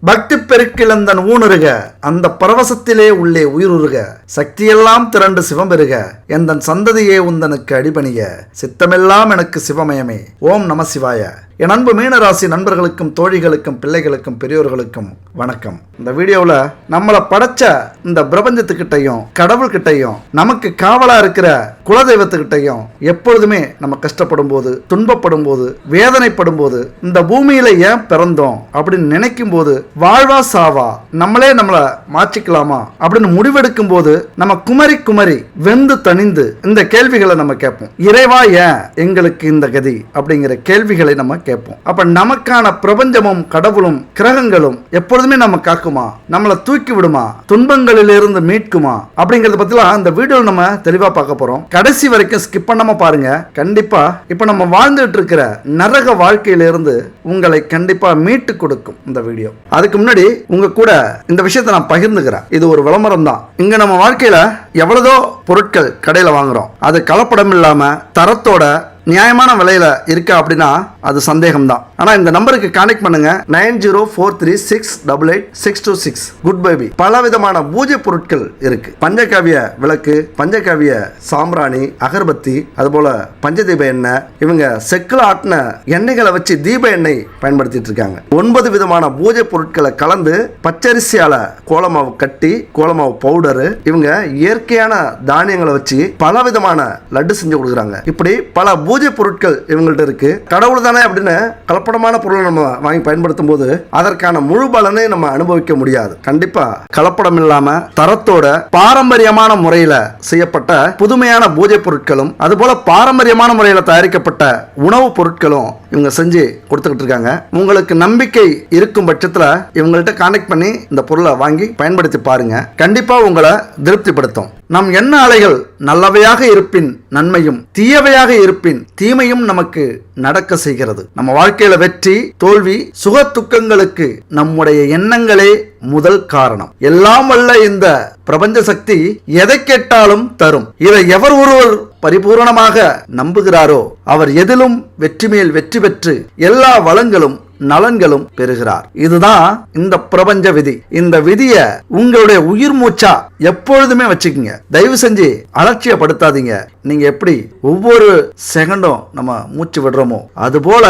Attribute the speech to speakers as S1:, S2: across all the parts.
S1: பக்தி பெருக்கிழந்தன் ஊனுருக அந்த பரவசத்திலே உள்ளே உயிருருக சக்தியெல்லாம் திரண்டு சிவம்பெருக எந்தன் சந்ததியே உந்தனுக்கு அடிபணிய சித்தமெல்லாம் எனக்கு சிவமயமே. ஓம் நம சிவாய. என் அன்பு மீனராசி நண்பர்களுக்கும் தோழிகளுக்கும் பிள்ளைகளுக்கும் பெரியோர்களுக்கும் வணக்கம். இந்த வீடியோவில் நம்மளை படைச்ச இந்த பிரபஞ்சத்துக்கிட்டையும் கடவுள்கிட்டையும் நமக்கு காவலா இருக்கிற குலதெய்வத்துக்கிட்டையும் எப்பொழுதுமே நம்ம கஷ்டப்படும் போது, துன்பப்படும் போது, வேதனைப்படும் போது, இந்த பூமியில ஏன் பிறந்தோம் அப்படின்னு நினைக்கும் போது, வாழ்வா சாவா, நம்மளே நம்மளை மாற்றிக்கலாமா அப்படின்னு முடிவெடுக்கும் போது நம்ம குமரி குமரி வெந்து தணிந்து இந்த கேள்விகளை நம்ம கேட்போம். இறைவா ஏன் எங்களுக்கு இந்த கதி அப்படிங்கிற கேள்விகளை நம்ம கேட்போம். அப்ப நமக்கான பிரபஞ்சமும் கடவுளும் கிரகங்களும் எப்பொழுதுமே நம்ம காக்குமா, நம்மளை தூக்கி விடுமா, துன்பங்களிலிருந்து மீட்குமா அப்படிங்கறத பத்திலாம் இந்த வீடியோ நம்ம தெளிவா பார்க்க போறோம். கடைசி வரைக்கும் ஸ்கிப் பண்ணாம பாருங்க. கண்டிப்பா இப்ப நம்ம வாழ்ந்துட்டு இருக்கிற நரக வாழ்க்கையிலிருந்து உங்களை கண்டிப்பா மீட்டு கொடுக்கும் இந்த வீடியோ. அதுக்கு முன்னாடி உங்க கூட இந்த விஷயத்தை நான் பகிர்ந்துக்கிறேன். இது ஒரு விளம்பரம் தான். இங்க நம்ம வாழ்க்கையில எவ்வளவோ பொருட்கள் கடையில வாங்குறோம். அது கலப்படம் இல்லாம தரத்தோட நியாயமான விலையில இருக்கா அப்படின்னா அது சந்தேகம் தான். ஆனா இந்த நம்பருக்கு கான்டெக்ட் பண்ணுங்க. 9043688626. Good baby. பல விதமான பூஜை பொருட்கள் இருக்கு. பஞ்சகாவிய விளக்கு, பஞ்சகாவிய சாம்பிராணி, அகர்பத்தி, அதுபோல பஞ்சதீப எண்ணெய், இவங்க செக்குல ஆட்டின எண்ணெய்களை வச்சு தீப எண்ணெய் பயன்படுத்திட்டு இருக்காங்க. 9 விதமான பூஜை பொருட்களை கலந்து பச்சரிசியால கோலமாவு கட்டி, கோலமாவு பவுடரு, இவங்க இயற்கையான தானியங்களை வச்சு பல விதமான லட்டு செஞ்சு கொடுக்குறாங்க. இப்படி பல பூஜை பொருட்கள் இவங்கள்ட்ட இருக்கு. கடவுள் தானே அப்படின்னு கலப்படமான பொருளை நம்ம வாங்கி பயன்படுத்தும் போது அதற்கான முழு பலனை நம்ம அனுபவிக்க முடியாது. கண்டிப்பா கலப்படம் இல்லாம தரத்தோட பாரம்பரியமான முறையில செய்யப்பட்ட புதுமையான பூஜை பொருட்களும் அதுபோல பாரம்பரியமான முறையில தயாரிக்கப்பட்ட உணவுப் பொருட்களும் இவங்க செஞ்சு கொடுத்துக்கிட்டு இருக்காங்க. உங்களுக்கு நம்பிக்கை இருக்கும் பட்சத்துல இவங்கள்ட்ட கான்டெக்ட் பண்ணி இந்த பொருளை வாங்கி பயன்படுத்தி பாருங்க. கண்டிப்பா உங்களை திருப்திப்படுத்தும். நம் எண்ண அலைகள் நல்லவையாக இருப்பின் நன்மையும், தீயவையாக இருப்பின் தீமையும் நமக்கு நடக்க செய்கிறது. நம்ம வாழ்க்கையில வெற்றி, தோல்வி, சுக துக்கங்களுக்கு நம்முடைய எண்ணங்களே முதல் காரணம். எல்லாம் வல்ல இந்த பிரபஞ்ச சக்தி எதை கேட்டாலும் தரும். இதை எவர் ஒருவர் பரிபூரணமாக நம்புகிறாரோ அவர் எதிலும் வெற்றி மேல் வெற்றி பெற்று எல்லா வளங்களும் நலன்களும் பெறுகிறார். இதுதான் இந்த பிரபஞ்ச விதி. இந்த விதியை உங்களுடைய உயிர் மூச்சா எப்பொழுதுமே வச்சுக்கோங்க. தயவு செஞ்சு அலட்சியப்படுத்தாதீங்க. நீங்க எப்படி ஒவ்வொரு செகண்டும் நம்ம மூச்சு விடுறோமோ அதுபோல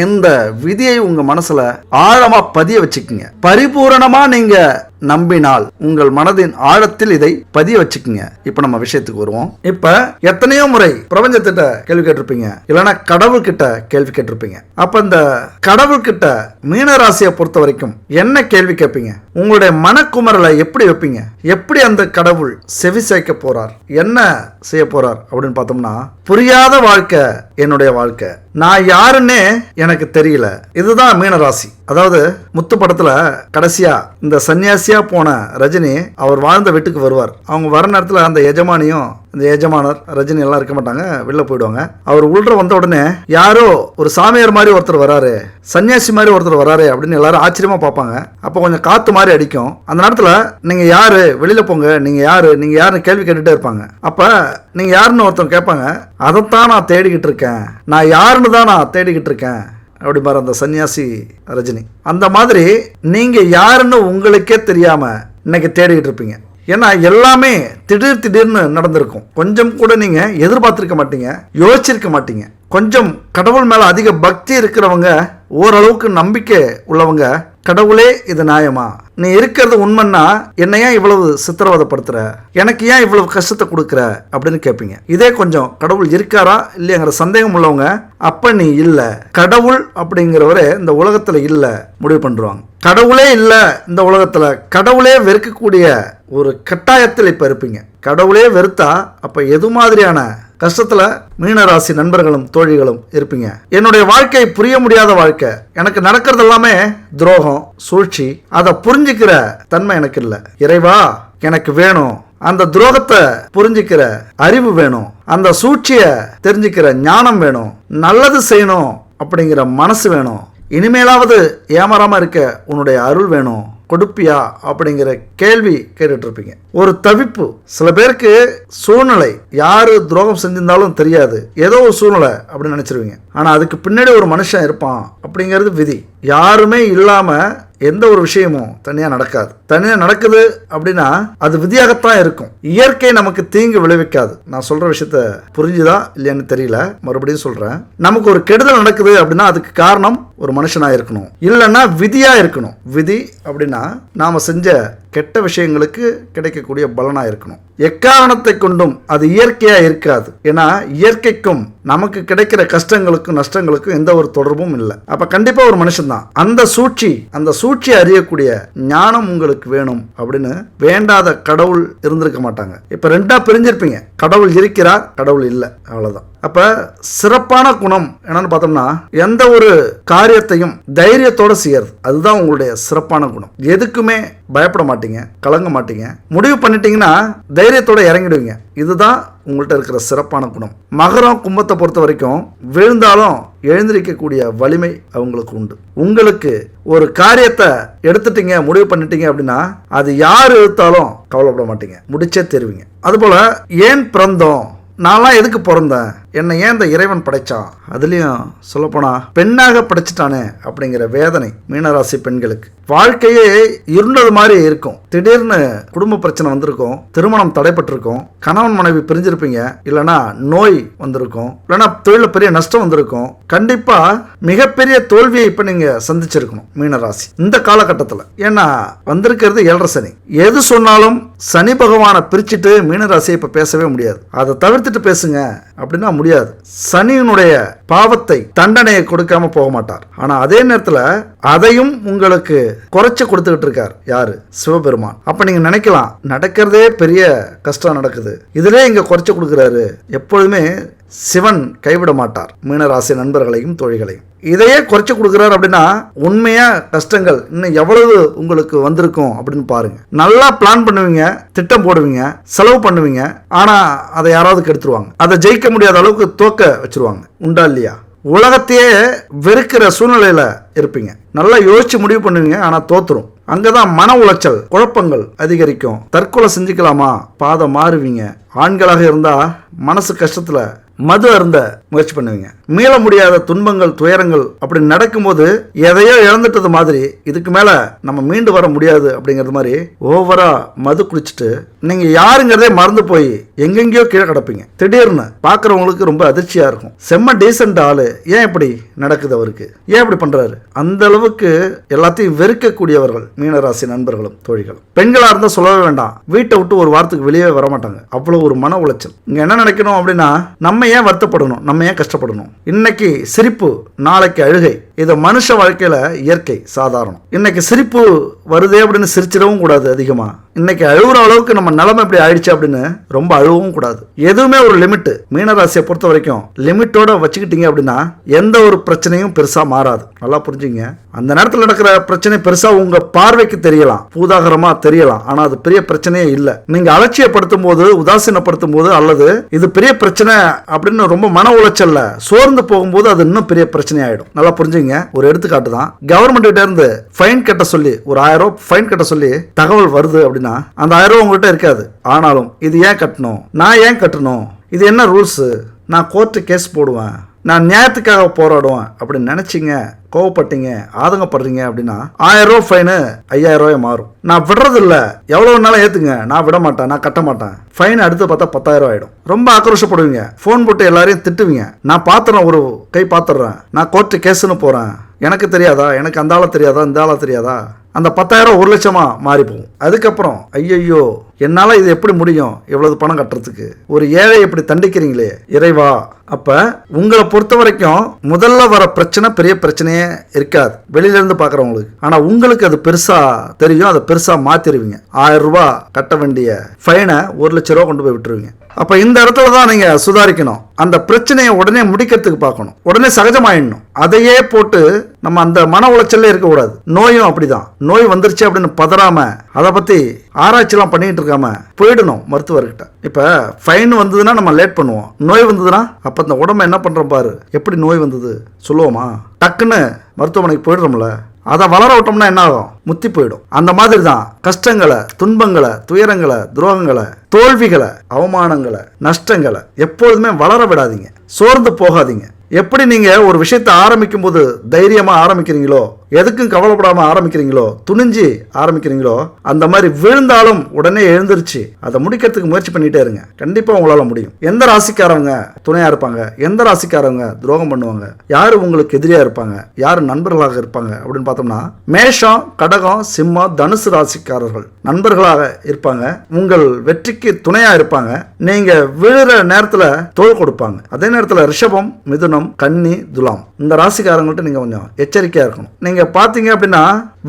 S1: இந்த விதியை உங்க மனசுல ஆழமா பதிய வச்சுக்கோங்க. பரிபூரணமா நீங்க நம்பினால் உங்கள் மனதின் ஆழத்தில் இதை பதிய வச்சுக்கோங்க. இப்ப நம்ம விஷயத்துக்கு வருவோம். இப்ப எத்தனையோ முறை பிரபஞ்சத்திட்ட கேள்வி கேட்டிருப்பீங்க, இல்லைன்னா கடவுள் கிட்ட கேள்வி கேட்டிருப்பீங்க. அப்ப இந்த கடவுள் கிட்ட மீனராசியை பொறுத்த வரைக்கும் என்ன கேள்வி கேட்பீங்க? உங்களுடைய மனக்குமரலை எப்படி வைப்பீங்க? எப்படி அந்த கடவுள் செவி சேர்க்க போறார், என்ன செய்ய போறார் அப்படின்னு பார்த்தோம்னா, புரியாத வாழ்க்கை என்னுடைய வாழ்க்கை, நான் யாருன்னே எனக்கு தெரியல. இதுதான் மீனராசி. அதாவது முத்து படத்துல கடைசியா இந்த சன்னியாசியா போன ரஜினி அவர் வாழ்ந்த வீட்டுக்கு வருவார். அவங்க வர நேரத்துல அந்த எஜமானியும் இந்த எஜமானர் ரஜினி எல்லாம் இருக்க மாட்டாங்க, வெளில போயிடுவாங்க. அவர் உள்ள வந்த உடனே யாரோ ஒரு சாமியார் மாதிரி ஒருத்தர் வராரு, சன்னியாசி மாதிரி ஒருத்தர் வராரு அப்படின்னு எல்லாரும் ஆச்சரியமா பார்ப்பாங்க. அப்போ கொஞ்சம் காத்து மாதிரி அடிக்கும். அந்த நேரத்துல நீங்க யாரு, வெளியில போங்க, நீங்க யாரு, நீங்க யாருன்னு கேள்வி கேட்டுட்டே இருப்பாங்க. அப்ப நீங்க யாருன்னு ஒருத்தர் கேட்பாங்க. அதைத்தான் நான் தேடிக்கிட்டு இருக்கேன், நான் யாருன்னு தான் நான் தேடிக்கிட்டு இருக்கேன் அப்படி பாரு அந்த சன்னியாசி ரஜினி. அந்த மாதிரி நீங்க யாருன்னு உங்களுக்கே தெரியாம இன்னைக்கு தேடிக்கிட்டு இருப்பீங்க. ஏன்னா எல்லாமே திடீர்னு நடந்திருக்கும். கொஞ்சம் கூட நீங்க எதிர்பார்த்திருக்க மாட்டீங்க, யோசிச்சிருக்க மாட்டீங்க. கொஞ்சம் கடவுள் மேல அதிக பக்தி இருக்கிறவங்க, ஓரளவுக்கு நம்பிக்கை உள்ளவங்க, கடவுளே இது நியாயமா, நீ இருக்கிறது உண்மைன்னா என்ன ஏன் இவ்வளவு சித்திரவதைப்படுத்துற, எனக்கு ஏன் இவ்வளவு கஷ்டத்தை கொடுக்குற அப்படின்னு கேட்பீங்க. இதே கொஞ்சம் கடவுள் இருக்காரா இல்லையாங்கிற சந்தேகம் உள்ளவங்க, அப்ப நீ இல்ல, கடவுள் அப்படிங்கிறவரே இந்த உலகத்துல இல்ல முடிவு பண்றாங்க. கடவுளே இல்ல இந்த உலகத்துல, கடவுளே வெறுக்கக்கூடிய ஒரு கட்டாயத்தில் இப்ப இருப்பீங்க. கடவுளே வெறுத்தா அப்ப எது மாதிரியான கஷ்டத்துல மீனராசி நண்பர்களும் தோழிகளும் இருப்பீங்க. என்னுடைய வாழ்க்கை புரிய முடியாத வாழ்க்கை, எனக்கு நடக்கிறது எல்லாமே துரோகம், சூழ்ச்சி, அதை புரிஞ்சுக்கிற தன்மை எனக்கு இல்லை. இறைவா எனக்கு வேணும், அந்த துரோகத்தை புரிஞ்சுக்கிற அறிவு வேணும், அந்த சூழ்ச்சியை தெரிஞ்சுக்கிற ஞானம் வேணும், நல்லது செய்யணும் அப்படிங்கிற மனசு வேணும், இனிமேலாவது ஏமாறாம இருக்க உன்னுடைய அருள் வேணும், கொடுப்பியா அப்படிங்கிற கேள்வி கேட்டுட்டு இருப்பீங்க. ஒரு தவிப்பு. சில பேருக்கு சூழ்நிலை, யாரு துரோகம் செஞ்சிருந்தாலும் தெரியாது, ஏதோ ஒரு சூழ்நிலை அப்படின்னு நினைச்சிருவீங்க. ஆனா அதுக்கு பின்னாடி ஒரு மனுஷன் இருப்பான் அப்படிங்கிறது விதி. யாருமே இல்லாம எந்த ஒரு விஷயமும் தனியாக நடக்காது. தனியாக நடக்குது அப்படின்னா அது விதியாகத்தான் இருக்கும். இயற்கை நமக்கு தீங்கு விளைவிக்காது. நான் சொல்ற விஷயத்த புரிஞ்சுதா இல்லையான்னு தெரியல, மறுபடியும் சொல்றேன். நமக்கு ஒரு கெடுதல் நடக்குது அப்படின்னா அதுக்கு காரணம் ஒரு மனுஷனா இருக்கணும், இல்லைன்னா விதியா இருக்கணும். விதி அப்படின்னா நாம செஞ்ச கெட்ட விஷயங்களுக்கு கிடைக்கக்கூடிய பலனா இருக்கணும். எக்காரணத்தை கொண்டும் அது இயற்கையா இருக்காது. ஏன்னா இயற்கைக்கும் நமக்கு கிடைக்கிற கஷ்டங்களுக்கும் நஷ்டங்களுக்கும் எந்த ஒரு தொடர்பும் இல்லை. அப்ப கண்டிப்பா ஒரு மனுஷன் தான். அந்த சூழ்ச்சி அறியக்கூடிய ஞானம் உங்களுக்கு வேணும் அப்படின்னு வேண்டாத கடவுள் இருந்திருக்க மாட்டாங்க. இப்ப ரெண்டா பிரிஞ்சிருப்பீங்க. கடவுள் இருக்கிறார், கடவுள் இல்லை, அவ்வளவுதான். அப்ப சிறப்பான குணம் என்னன்னு பார்த்தோம்னா எந்த ஒரு காரியத்தையும் தைரியத்தோட செய்யறது, அதுதான் உங்களுடைய சிறப்பான குணம். எதுக்குமே பயப்பட மாட்டீங்க, கலங்க மாட்டீங்க. முடிவு பண்ணிட்டீங்கன்னா தைரியத்தோட இறங்கிடுவீங்க. இதுதான் உங்கள்கிட்ட இருக்கிற சிறப்பான குணம். மகரம் கும்பத்தை பொறுத்த வரைக்கும் விழுந்தாலும் எழுந்திருக்கக்கூடிய வலிமை அவங்களுக்கு உண்டு. உங்களுக்கு ஒரு காரியத்தை எடுத்துட்டீங்க, முடிவு பண்ணிட்டீங்க அப்படின்னா அது யார் எடுத்தாலும் கவலைப்பட மாட்டீங்க, முடிச்சே தருவீங்க. அதுபோல ஏன் பிறந்தோம், நான்லாம் எதுக்கு பிறந்தேன், என்னை ஏன் இந்த இறைவன் படைச்சான், அதுலேயும் சொல்லப்போனா பெண்ணாக படைச்சிட்டானே அப்படிங்கிற வேதனை மீனராசி பெண்களுக்கு. வாழ்க்கையே இருண்டது மாதிரி இருக்கும். திடீர்னு குடும்ப பிரச்சனை வந்திருக்கும், திருமணம் தடைப்பட்டிருக்கும், கணவன் மனைவி பிரிஞ்சிருப்பீங்க, இல்லைனா நோய் வந்திருக்கும், இல்லைனா தொழில பெரிய நஷ்டம் வந்திருக்கும். கண்டிப்பா மிகப்பெரிய தோல்வியை இப்ப நீங்க சந்திச்சிருக்கணும் மீனராசி இந்த காலகட்டத்தில். ஏன்னா வந்திருக்கிறது 7.5 சனி. எது சொன்னாலும் சனி பகவானை பிரிச்சுட்டு மீனராசியை இப்ப பேசவே முடியாது. அதை தவிர்த்துட்டு பேசுங்க அப்படின்னா முடியாது. சனியினுடைய பாவத்தை தண்டனையை கொடுக்காம போக மாட்டார். ஆனா அதே நேரத்தில் அதையும் உங்களுக்கு குறைச்சு கொடுத்துக்கிட்டு இருக்கார் யாரு, சிவபெருமான். அப்ப நீங்க நினைக்கலாம் நடக்கிறதே பெரிய கஷ்டம் நடக்குது, இதுல இங்க குறைச்சு கொடுக்கிறாரு. எப்பொழுதுமே சிவன் கைவிட மாட்டார் மீனராசி நண்பர்களையும் தோழிகளையும். இதையே குறைச்சு கொடுக்குறாரு அப்படின்னா உண்மையா கஷ்டங்கள் இன்னும் எவ்வளவு உங்களுக்கு வந்திருக்கும் அப்படின்னு பாருங்க. நல்லா பிளான் பண்ணுவீங்க, திட்டம் போடுவீங்க, செலவு பண்ணுவீங்க, ஆனா அதை யாராவது கெடுத்துருவாங்க. அதை ஜெயிக்க முடியாத அளவுக்கு தோக்க வச்சிருவாங்க. உண்டா இல்லையா? உலகத்தையே வெறுக்கிற சூழ்நிலையில இருப்பீங்க. நல்லா யோசிச்சு முடிவு பண்ணுவீங்க, ஆனா தோத்துரும். அங்கதான் மன உளைச்சல், குழப்பங்கள் அதிகரிக்கும். தற்கொலை செஞ்சுக்கலாமா பாதை மாறுவீங்க. ஆண்களாக இருந்தா மனசு கஷ்டத்துல மது அருந்த முயற்சி பண்ணுவீங்க. மீள முடியாத துன்பங்கள் துயரங்கள் அப்படி நடக்கும்போது எதையோ இழந்துட்டது மாதிரி இதுக்கு மேல நம்ம மீண்டு வர முடியாது அப்படிங்கிறது மாதிரி ஓவரா மது குடிச்சிட்டு நீங்க யாருங்கிறதே மறந்து போய் எங்கெங்கயோ கீழே கிடப்பீங்க. திடீர்னு பாக்குறவங்களுக்கு ரொம்ப அதிர்ச்சியா இருக்கும். செம்ம டீசென்ட் ஆளு, ஏன் இப்படி நடக்குது, அவருக்கு ஏன் இப்படி பண்றாரு, அந்த அளவுக்கு எல்லாத்தையும் வெறுக்கக்கூடியவர்கள் மீனராசி நண்பர்களும் தோழிகளும். பெண்களா இருந்தா சொல்லவே வேண்டாம், வீட்டை விட்டு ஒரு வாரத்துக்கு வெளியே வர மாட்டாங்க. அவ்வளவு ஒரு மன உளைச்சல். இங்க என்ன நினைக்கணும் அப்படின்னா நம்ம ஏன் வருத்தப்படணும், நம்ம ஏன் கஷ்டப்படணும். இன்னைக்கு சிரிப்பு நாளைக்கு அழுகை, இது மனுஷ வாழ்க்கையில இயற்கை சாதாரணம். இன்னைக்கு சிரிப்பு வருதே அப்படின்னு சிரிச்சிடவும் கூடாது அதிகமா. இன்னைக்கு அழுகுற அளவுக்கு நம்ம நிலைமை இப்படி ஆயிடுச்சு அப்படின்னு ரொம்ப அழுகவும் கூடாது. எதுவுமே ஒரு லிமிட். மீனராசியை பொறுத்த வரைக்கும் லிமிட்டோட வச்சுக்கிட்டீங்க அப்படின்னா எந்த ஒரு பிரச்சனையும் பெருசா மாறாது. நல்லா புரிஞ்சுங்க. அந்த நேரத்தில் நடக்கிற பிரச்சனை பெருசா உங்க பார்வைக்கு தெரியலாம், பூதாகரமா தெரியலாம், ஆனா அது பெரிய பிரச்சனையே இல்லை. நீங்க அலட்சியப்படுத்தும் போது, உதாசீனப்படுத்தும் போது, அல்லது இது பெரிய பிரச்சனை அப்படின்னு ரொம்ப மன உளைச்சல்ல சோர்ந்து போகும்போது அது இன்னும் பெரிய பிரச்சனை ஆயிடும். நல்லா புரிஞ்சுங்க. ஒரு எடுத்துக்காட்டு தான், கவர்மெண்ட் கிட்ட இருந்து ஃபைன் கட்ட சொல்லி ஒரு 1000 ரூபாய் ஃபைன் கட்ட சொல்லி தகவல் வருது அப்படின்னா அந்த 1000 ரூபாய் உங்ககிட்ட இருக்காது. ஆனாலும் இது ஏன் கட்டணும், நான் ஏன் கட்டணும், இது என்ன ரூல்ஸ், நான் கோர்ட்டு கேஸ் போடுவேன், நான் நியாயத்துக்காக போராடுவேன் அப்படின்னு நினைச்சிங்க, கோவப்பட்டீங்க, ஆதங்கப்படுறீங்க அப்படின்னா 1000 ரூபாய் ஃபைனு 5000 ரூபாய் மாறும். நான் விடுறது இல்லை, எவ்வளோ வேணாலும் ஏற்றுங்க, நான் விட மாட்டேன், நான் கட்ட மாட்டேன். ஃபைன் அடுத்து பார்த்தா 10,000 ஆயிடும். ரொம்ப ஆக்ரோஷப்படுவீங்க, ஃபோன் போட்டு எல்லாரையும் திட்டுவீங்க. நான் பார்த்துறேன், ஒரு கை பார்த்துடுறேன், நான் கோர்ட்டு கேஸுன்னு போகிறேன், எனக்கு தெரியாதா, எனக்கு அந்த ஆளை தெரியாதா, இந்த ஆளை தெரியாதா, அந்த 10,000 1 லட்சமா மாறி போகும். அதுக்கப்புறம் ஐயையோ என்னால இது எப்படி முடியும், எவ்வளவு பணம் கட்டுறதுக்கு, ஒரு ஏழை எப்படி தண்டிக்கிறீங்களே இறைவா. அப்ப உங்களை பொறுத்த வரைக்கும் முதல்ல வர பிரச்சனை பெரிய பிரச்சனையே இருக்காது வெளியில இருந்து பாக்குறவங்களுக்கு. ஆனா உங்களுக்கு அது பெருசா தெரியும், அதை பெருசா மாத்திருவீங்க. 1000 ரூபாய் கட்ட வேண்டிய ஃபைனை 1 லட்ச ரூபா கொண்டு போய் விட்டுருவீங்க. அப்ப இந்த இடத்துல தான் நீங்க சுதாரிக்கணும். அந்த பிரச்சனையை உடனே முடிக்கிறதுக்கு பார்க்கணும், உடனே சகஜமாயிடணும். அதையே போட்டு நம்ம அந்த மன உளைச்சல்ல இருக்கக்கூடாது. நோயும் அப்படிதான். நோய் வந்துருச்சு அப்படின்னு பதறாம அதை பத்தி ஆராய்ச்சிலாம் பண்ணிட்டு இருக்காம போயிடணும் மருத்துவர்கிட்ட. இப்ப ஃபைன் வந்ததுன்னா நம்ம லேட் பண்ணுவோம், நோய் வந்ததுன்னா அப்ப இந்த உடம்பு என்ன பண்றோம் பாரு, எப்படி நோய் வந்தது சொல்லுவோமா, டக்குன்னு மருத்துவமனைக்கு போயிடுறோம்ல. அதை வளர விட்டோம்னா என்ன ஆகும், முத்தி போயிடும். அந்த மாதிரி தான் கஷ்டங்களை, துன்பங்களை, துயரங்களை, துரோகங்களை, தோல்விகளை, அவமானங்களை, நஷ்டங்களை எப்பொழுதுமே வளர விடாதீங்க, சோர்ந்து போகாதீங்க. எப்படி நீங்க ஒரு விஷயத்தை ஆரம்பிக்கும் போது தைரியமா ஆரம்பிக்கிறீங்களோ, எதுக்கும் கவலைப்படாம ஆரம்பிக்கிறீங்களோ, துணிஞ்சு ஆரம்பிக்கிறீங்களோ, அந்த மாதிரி விழுந்தாலும் உடனே எழுந்திருச்சு அதை முடிக்கிறதுக்கு முயற்சி பண்ணிட்டே இருங்க. கண்டிப்பா உங்களால முடியும். எந்த ராசிக்காரவங்க துணையா இருப்பாங்க, எந்த ராசிக்காரவங்க துரோகம் பண்ணுவாங்க, யாரு உங்களுக்கு எதிரியா இருப்பாங்க, யாரு நண்பர்களாக இருப்பாங்க அப்படின்னு பார்த்தோம்னா, மேஷம், கடகம், சிம்மம், தனுசு ராசிக்காரர்கள் நண்பர்களாக இருப்பாங்க. உங்கள் வெற்றிக்கு துணையா இருப்பாங்க. நீங்க விழுற நேரத்துல தோள் கொடுப்பாங்க. அதே நேரத்துல ரிஷபம், மிதுனம், கன்னி, துலாம் இந்த ராசிக்காரங்கள்ட்ட நீங்க கொஞ்சம் எச்சரிக்கையா இருக்கணும். நீங்க பாத்தீங்க அப்படின்னா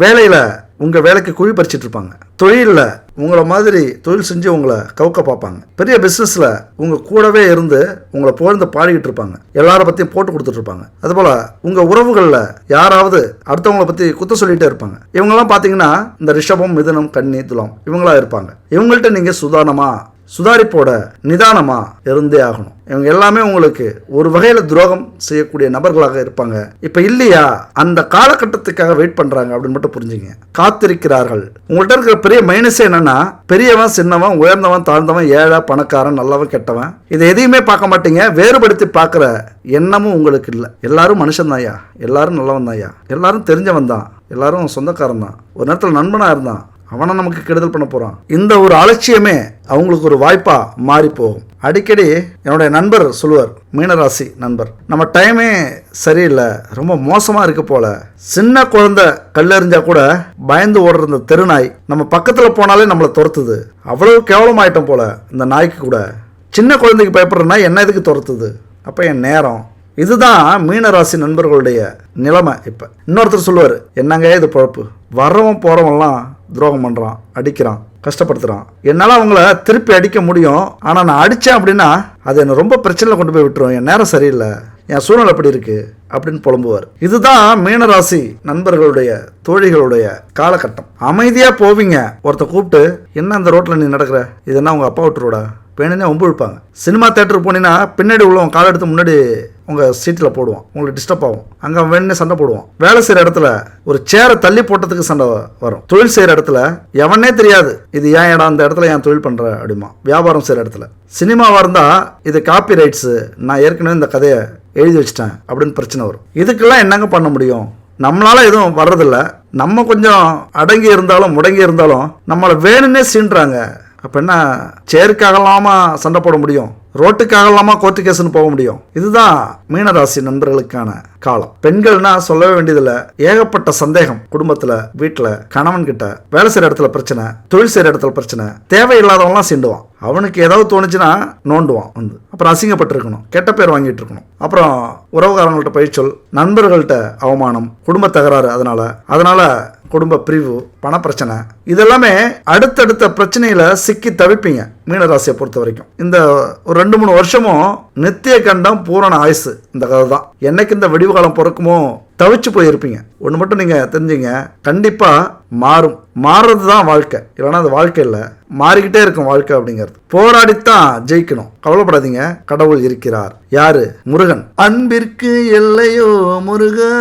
S1: வேலையில உங்க வேலைக்கு குழி பறிச்சிட்டு இருப்பாங்க. தொழிலில் உங்களை மாதிரி தொழில் செஞ்சு உங்களை கவுக்க பார்ப்பாங்க. பெரிய பிஸ்னஸில் உங்கள் கூடவே இருந்து உங்களை புகழ்ந்து பாடிக்கிட்டு இருப்பாங்க. எல்லார பற்றியும் போட்டு கொடுத்துட்டு இருப்பாங்க. அதுபோல் உங்கள் உறவுகளில் யாராவது அடுத்தவங்களை பற்றி குத்த சொல்லிகிட்டே இருப்பாங்க. இவங்கெல்லாம் பார்த்தீங்கன்னா இந்த ரிஷபம், மிதுனம், கன்னி, துலாம் இவங்களா இருப்பாங்க. இவங்கள்ட்ட நீங்கள் சுதாரிப்போட நிதானமா இருந்தே ஆகணும். இவங்க எல்லாமே உங்களுக்கு ஒரு வகையில துரோகம் செய்யக்கூடிய நபர்களாக இருப்பாங்க. இப்ப இல்லையா, அந்த காலகட்டத்துக்காக வெயிட் பண்றாங்க அப்படின்னு மட்டும் புரிஞ்சுங்க. காத்திருக்கிறார்கள். உங்கள்கிட்ட இருக்கிற பெரிய மைனஸே என்னன்னா, பெரியவன், சின்னவன், உயர்ந்தவன், தாழ்ந்தவன், ஏழை, பணக்காரன், நல்லவன், கெட்டவன் இதை எதையுமே பார்க்க மாட்டீங்க. வேறுபடுத்தி பார்க்குற எண்ணமும் உங்களுக்கு இல்லை. எல்லாரும் மனுஷன் தாயா, எல்லாரும் நல்லவன் தாயா, எல்லாரும் தெரிஞ்சவன் தான், எல்லாரும் சொந்தக்காரன் தான், ஒரு நேரத்தில் நண்பனா இருந்தான், அவனை நமக்கு கெடுதல் பண்ண போறான். இந்த ஒரு அலட்சியமே அவங்களுக்கு ஒரு வாய்ப்பா மாறி போகும். அடிக்கடி என்னுடைய நண்பர் சொல்லுவார், மீனராசி நண்பர், நம்ம டைமே சரியில்லை, ரொம்ப மோசமா இருக்கு போல, சின்ன குழந்தை கல்லெறிஞ்சா கூட பயந்து ஓடுற இந்த தெருநாய் நம்ம பக்கத்துல போனாலே நம்மளை துரத்துது, அவ்வளவு கேவலமாயிட்டோம் போல இந்த நாய்க்கு கூட. சின்ன குழந்தைக்கு பயப்படுற நாய் என்ன எதுக்கு துரத்துது? அப்ப என் நேரம். இதுதான் மீனராசி நண்பர்களுடைய நிலைமை. இப்ப இன்னொருத்தர் சொல்லுவார், என்னங்க இது பொழப்பு, வர்றவன் போறவன்லாம் துரோகம் பண்றான், அடிக்கிறான், கஷ்டப்படுத்துறான், என்னால் அவங்கள திருப்பி அடிக்க முடியும், ஆனால் நான் அடித்தேன் அப்படின்னா அது என்னை ரொம்ப பிரச்சனையில் கொண்டு போய் விட்டுரும், என் நேரம் சரியில்லை, என் சூழ்நிலை அப்படி இருக்கு அப்படின்னு புலம்புவார். இதுதான் மீனராசி நண்பர்களுடைய தோழிகளுடைய காலகட்டம். அமைதியா போவீங்க. ஒருத்த கூப்பிட்டு, என்ன அந்த ரோட்ல நீ நடக்கிற, இது என்ன உங்க அப்பா விட்டு ரோடா, வேணுன்னே ஒம்பு இழுப்பாங்க. சினிமா தேட்டருக்கு போனீங்கன்னா பின்னாடி உள்ளவன் காலை எடுத்து முன்னாடி உங்கள் சீட்டில் போடுவான், உங்களுக்கு டிஸ்டர்ப் ஆகும். அங்கே வேணுன்னே சண்டை போடுவான். வேலை செய்கிற இடத்துல ஒரு சேரை தள்ளி போட்டதுக்கு சண்டை வரும். தொழில் செய்கிற இடத்துல எவனே தெரியாது, இது ஏன் இடம், அந்த இடத்துல ஏன் தொழில் பண்ணுற அப்படிமா. வியாபாரம் செய்கிற இடத்துல, சினிமாவாக இருந்தால் இது காப்பி ரைட்ஸு, நான் ஏற்கனவே இந்த கதையை எழுதி வச்சிட்டேன் அப்படின்னு பிரச்சனை வரும். இதுக்கெல்லாம் என்னங்க பண்ண முடியும்? நம்மளால எதுவும் வர்றதில்ல. நம்ம கொஞ்சம் அடங்கி இருந்தாலும் முடங்கி இருந்தாலும் நம்மளை வேணுன்னே சீன்றாங்க. அப்போ என்ன, சேருக்காகலாமா சண்டை போட முடியும், ரோட்டுக்காகலாமா கோர்ட்டு கேஸ்ன்னு போக முடியும்? இதுதான் மீனராசி நண்பர்களுக்கான காலம். பெண்கள்னா சொல்லவே வேண்டியதில்லை, ஏகப்பட்ட சந்தேகம் குடும்பத்தில், வீட்டில், கணவன் கிட்ட, வேலை செய்கிற இடத்துல பிரச்சனை, தொழில் செய்கிற இடத்துல பிரச்சனை, தேவையில்லாதவங்களாம் சீண்டுவான். அவனுக்கு ஏதாவது தோணுச்சுன்னா நோண்டுவான் வந்து, அப்புறம் அசிங்கப்பட்டிருக்கணும், கெட்ட பேர் வாங்கிட்டு இருக்கணும், அப்புறம் உறவுகாரங்கள்ட்ட பழிச்சொல், நண்பர்கள்ட்ட அவமானம், குடும்ப தகராறு, அதனால குடும்ப பிரிவு, பணப்பிரச்சனை, இதெல்லாமே அடுத்தடுத்த பிரச்சனையில சிக்கி தவிப்பீங்க. மீனராசியை பொறுத்த வரைக்கும் இந்த ஒரு 2-3 வருஷமும் நித்திய கண்டம் பூரண ஆயுசு இந்த கதை தான். என்னைக்கு இந்த வெடிவு காலம் பிறக்குமோ தவிச்சு போயிருப்பீங்க. ஒன்று மட்டும் நீங்க தெரிஞ்சுங்க, கண்டிப்பா மாறும். மாறுறது தான் வாழ்க்கை, இல்லைன்னா அது வாழ்க்கை இல்லை, மாறிக்கிட்டே இருக்கும் வாழ்க்கை அப்படிங்கிறது. போராடித்தான் ஜெயிக்கணும். கவலைப்படாதீங்க, கடவுள் இருக்கிறார். யாரு? முருகன். அன்பிற்கு எல்லையோ முருகா,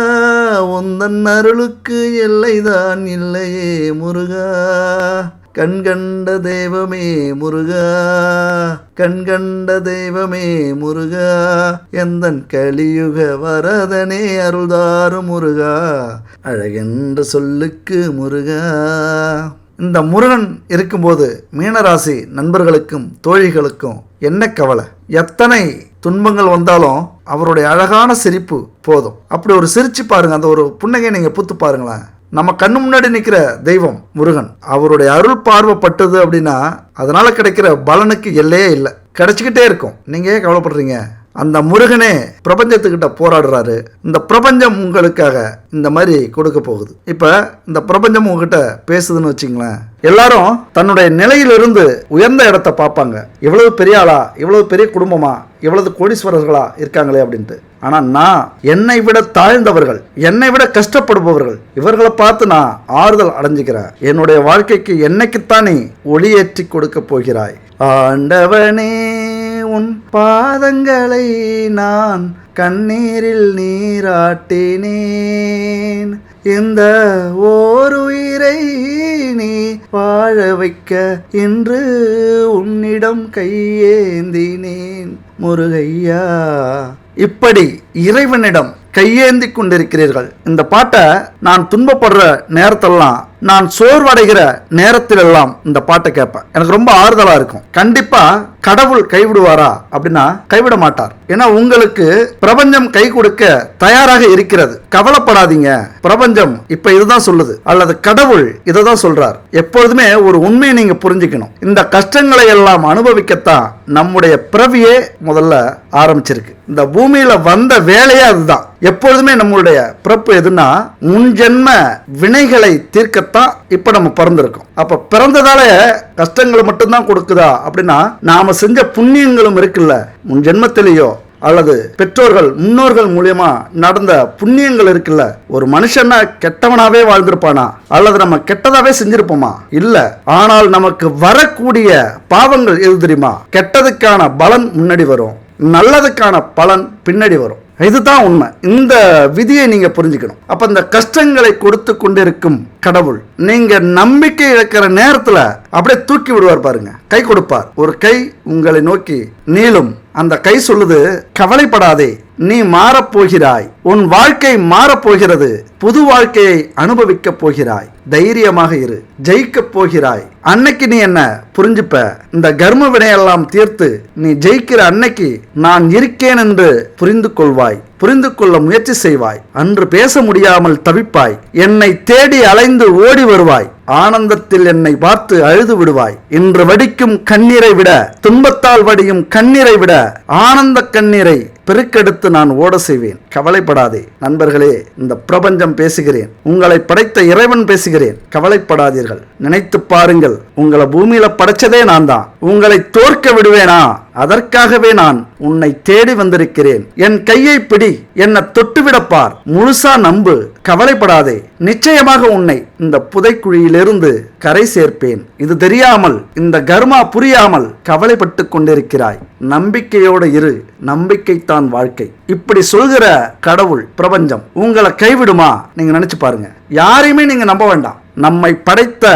S1: உந்தன் அருளுக்கு எல்லைதான் இல்லையே முருகா, கண்கண்ட தெய்வமே முருகா, கண்கண்ட தெய்வமே முருகா, எந்தன் கலியுக வரதனே அருள்தாரு முருகா, அழகென்ற சொல்லுக்கு முருகா. இந்த முருகன் இருக்கும்போது மீனராசி நண்பர்களுக்கும் தோழிகளுக்கும் என்ன கவலை? எத்தனை துன்பங்கள் வந்தாலும் அவருடைய அழகான சிரிப்பு போதும். அப்படி ஒரு சிரிச்சு பாருங்க, அந்த ஒரு புன்னகையை நீங்க பூத்து பாருங்களேன். நம்ம கண்ணு முன்னாடி நிற்கிற தெய்வம் முருகன். அவருடைய அருள் பார்வைப்பட்டது அப்படின்னா அதனால கிடைக்கிற பலனுக்கு எல்லையே இல்லை, கிடைச்சிக்கிட்டே இருக்கும். நீங்க ஏன் கவலைப்படுறீங்க? அந்த முருகனே பிரபஞ்சத்துக்கிட்ட போராடுறாரு. இந்த பிரபஞ்சம் உங்களுக்காக இந்த மாதிரி கொடுக்க போகுது. இப்ப இந்த பிரபஞ்சம் உங்ககிட்ட பேசுதுன்னு வச்சுங்களேன், எல்லாரும் தன்னுடைய நிலையிலிருந்து உயர்ந்த இடத்தை பார்ப்பாங்க. இவ்வளவு பெரிய ஆளா, இவ்வளவு பெரிய குடும்பமா, இவ்வளவு கோடீஸ்வரர்களா இருக்காங்களே அப்படின்ட்டு. ஆனா நான் என்னை விட தாழ்ந்தவர்கள், என்னை விட கஷ்டப்படுபவர்கள், இவர்களை பார்த்து நான் ஆறுதல் அடைஞ்சுக்கிறேன். என்னுடைய வாழ்க்கைக்கு என்னைக்குத்தான் நீ ஒளியேற்றி கொடுக்க போகிறாய்? ஆண்டவனே, உன் பாதங்களை நான் கண்ணீரில் நீராட்டினேன். இந்த ஓருயிரை நீ வாழ வைக்க என்று உன்னிடம் கையேந்தினேன். முருகையா, இப்படி இறைவனிடம் கையேந்தி கொண்டிருக்கிறீர்கள். இந்த பாட்டை நான் துன்பப்படுற நேரத்தெல்லாம், நான் சோர்வடைகிற நேரத்திலெல்லாம் இந்த பாட்டை கேட்பேன். எனக்கு ரொம்ப ஆறுதலா இருக்கும். கண்டிப்பா கடவுள் கைவிடுவாரா அப்படின்னா கைவிட மாட்டார். ஏன்னா உங்களுக்கு பிரபஞ்சம் கை கொடுக்க தயாராக இருக்கிறது. கவலைப்படாதீங்க, பிரபஞ்சம் இப்ப இதுதான் சொல்லுது, அல்லது கடவுள் இதை தான் சொல்றார். எப்பொழுதுமே ஒரு உண்மையை நீங்க புரிஞ்சுக்கணும். இந்த கஷ்டங்களை எல்லாம் அனுபவிக்கத்தான் நம்முடைய பிறவியே முதல்ல ஆரம்பிச்சிருக்கு. இந்த பூமியில வந்த வேலையே அதுதான். எப்பொழுதுமே நம்மளுடைய பிறப்பு எதுனா முன்ஜென்ம வினைகளை தீர்க்கத்தான் இப்ப நம்ம பிறந்திருக்கோம். அப்ப பிறந்ததால கஷ்டங்கள் மட்டும்தான் கொடுக்குதா அப்படின்னா, நாம செஞ்ச புண்ணியங்களும் இருக்குல்ல, முன் ஜென்மத்திலேயோ அல்லது பெற்றோர்கள் முன்னோர்கள் மூலியமா நடந்த புண்ணியங்கள் இருக்குல்ல. ஒரு மனுஷன்னா கெட்டவனாவே வாழ்ந்திருப்பானா, அல்லது நம்ம கெட்டதாவே செஞ்சிருப்போமா? இல்ல. ஆனால் நமக்கு வரக்கூடிய பாவங்கள் எது தெரியுமா? கெட்டதுக்கான பலன் முன்னாடி வரும், நல்லதுக்கான பலன் பின்னாடி வரும். இதுதான் உண்மை. இந்த விதியை நீங்க புரிஞ்சுக்கணும். அப்ப இந்த கஷ்டங்களை கொடுத்து கொண்டிருக்கும் கடவுள் நீங்க நம்பிக்கை இழக்கிற நேரத்துல அப்படியே தூக்கி விடுவார் பாருங்க. கை கொடுப்பார். ஒரு கை உங்களை நோக்கி நீளும். அந்த கை சொல்லுது, கவலைப்படாதே, நீ மாறப்போகிறாய், உன் வாழ்க்கை மாறப்போகிறது, புது வாழ்க்கையை அனுபவிக்க போகிறாய், தைரியமாக இரு, ஜெயிக்க போகிறாய். அன்னைக்கு நீ என்ன புரிஞ்சுப்ப. இந்த கர்ம வினையெல்லாம் தீர்த்து நீ ஜெயிக்கிற அன்னைக்கு நான் இருக்கேன் என்று புரிந்து கொள்வாய், புரிந்து கொள்ள முயற்சி செய்வாய். அன்று பேச முடியாமல் தவிப்பாய், என்னை தேடி அலைந்து ஓடி வருவாய், ஆனந்தத்தில் என்னை பார்த்து அழுது விடுவாய். இன்று வடிக்கும் கண்ணீரை விட, துன்பத்தால் வடியும் கண்ணீரை விட ஆனந்த கண்ணீரை பெருக்கெடுத்து நான் ஓட செய்வேன். கவலைப்படாதே நண்பர்களே, இந்த பிரபஞ்சம் பேசுகிறேன், உங்களை படைத்த இறைவன் பேசுகிறேன். கவலைப்படாதீர்கள். நினைத்து பாருங்கள், உங்களை பூமியில படைச்சதே நான் தான். உங்களை தோற்க விடுவேனா? அதற்காகவே நான் உன்னை தேடி வந்திருக்கிறேன். என் கையை பிடி, என்னை தொட்டுவிடப்பார், முழுசா நம்பு, கவலைப்படாதே. நிச்சயமாக உன்னை இந்த புதைக்குழியிலிருந்து கரை சேர்ப்பேன். இது தெரியாமல், இந்த கர்மா புரியாமல் கவலைப்பட்டு கொண்டிருக்கிறாய். நம்பிக்கையோடு இரு, நம்பிக்கைத்தான் வாழ்க்கை. இப்படி சொல்கிற கடவுள் பிரபஞ்சம் உங்களை கைவிடுமா? நீங்க நினைச்சு பாருங்க. யாரையுமே நீங்க நம்ப வேண்டாம். நம்மை படைத்த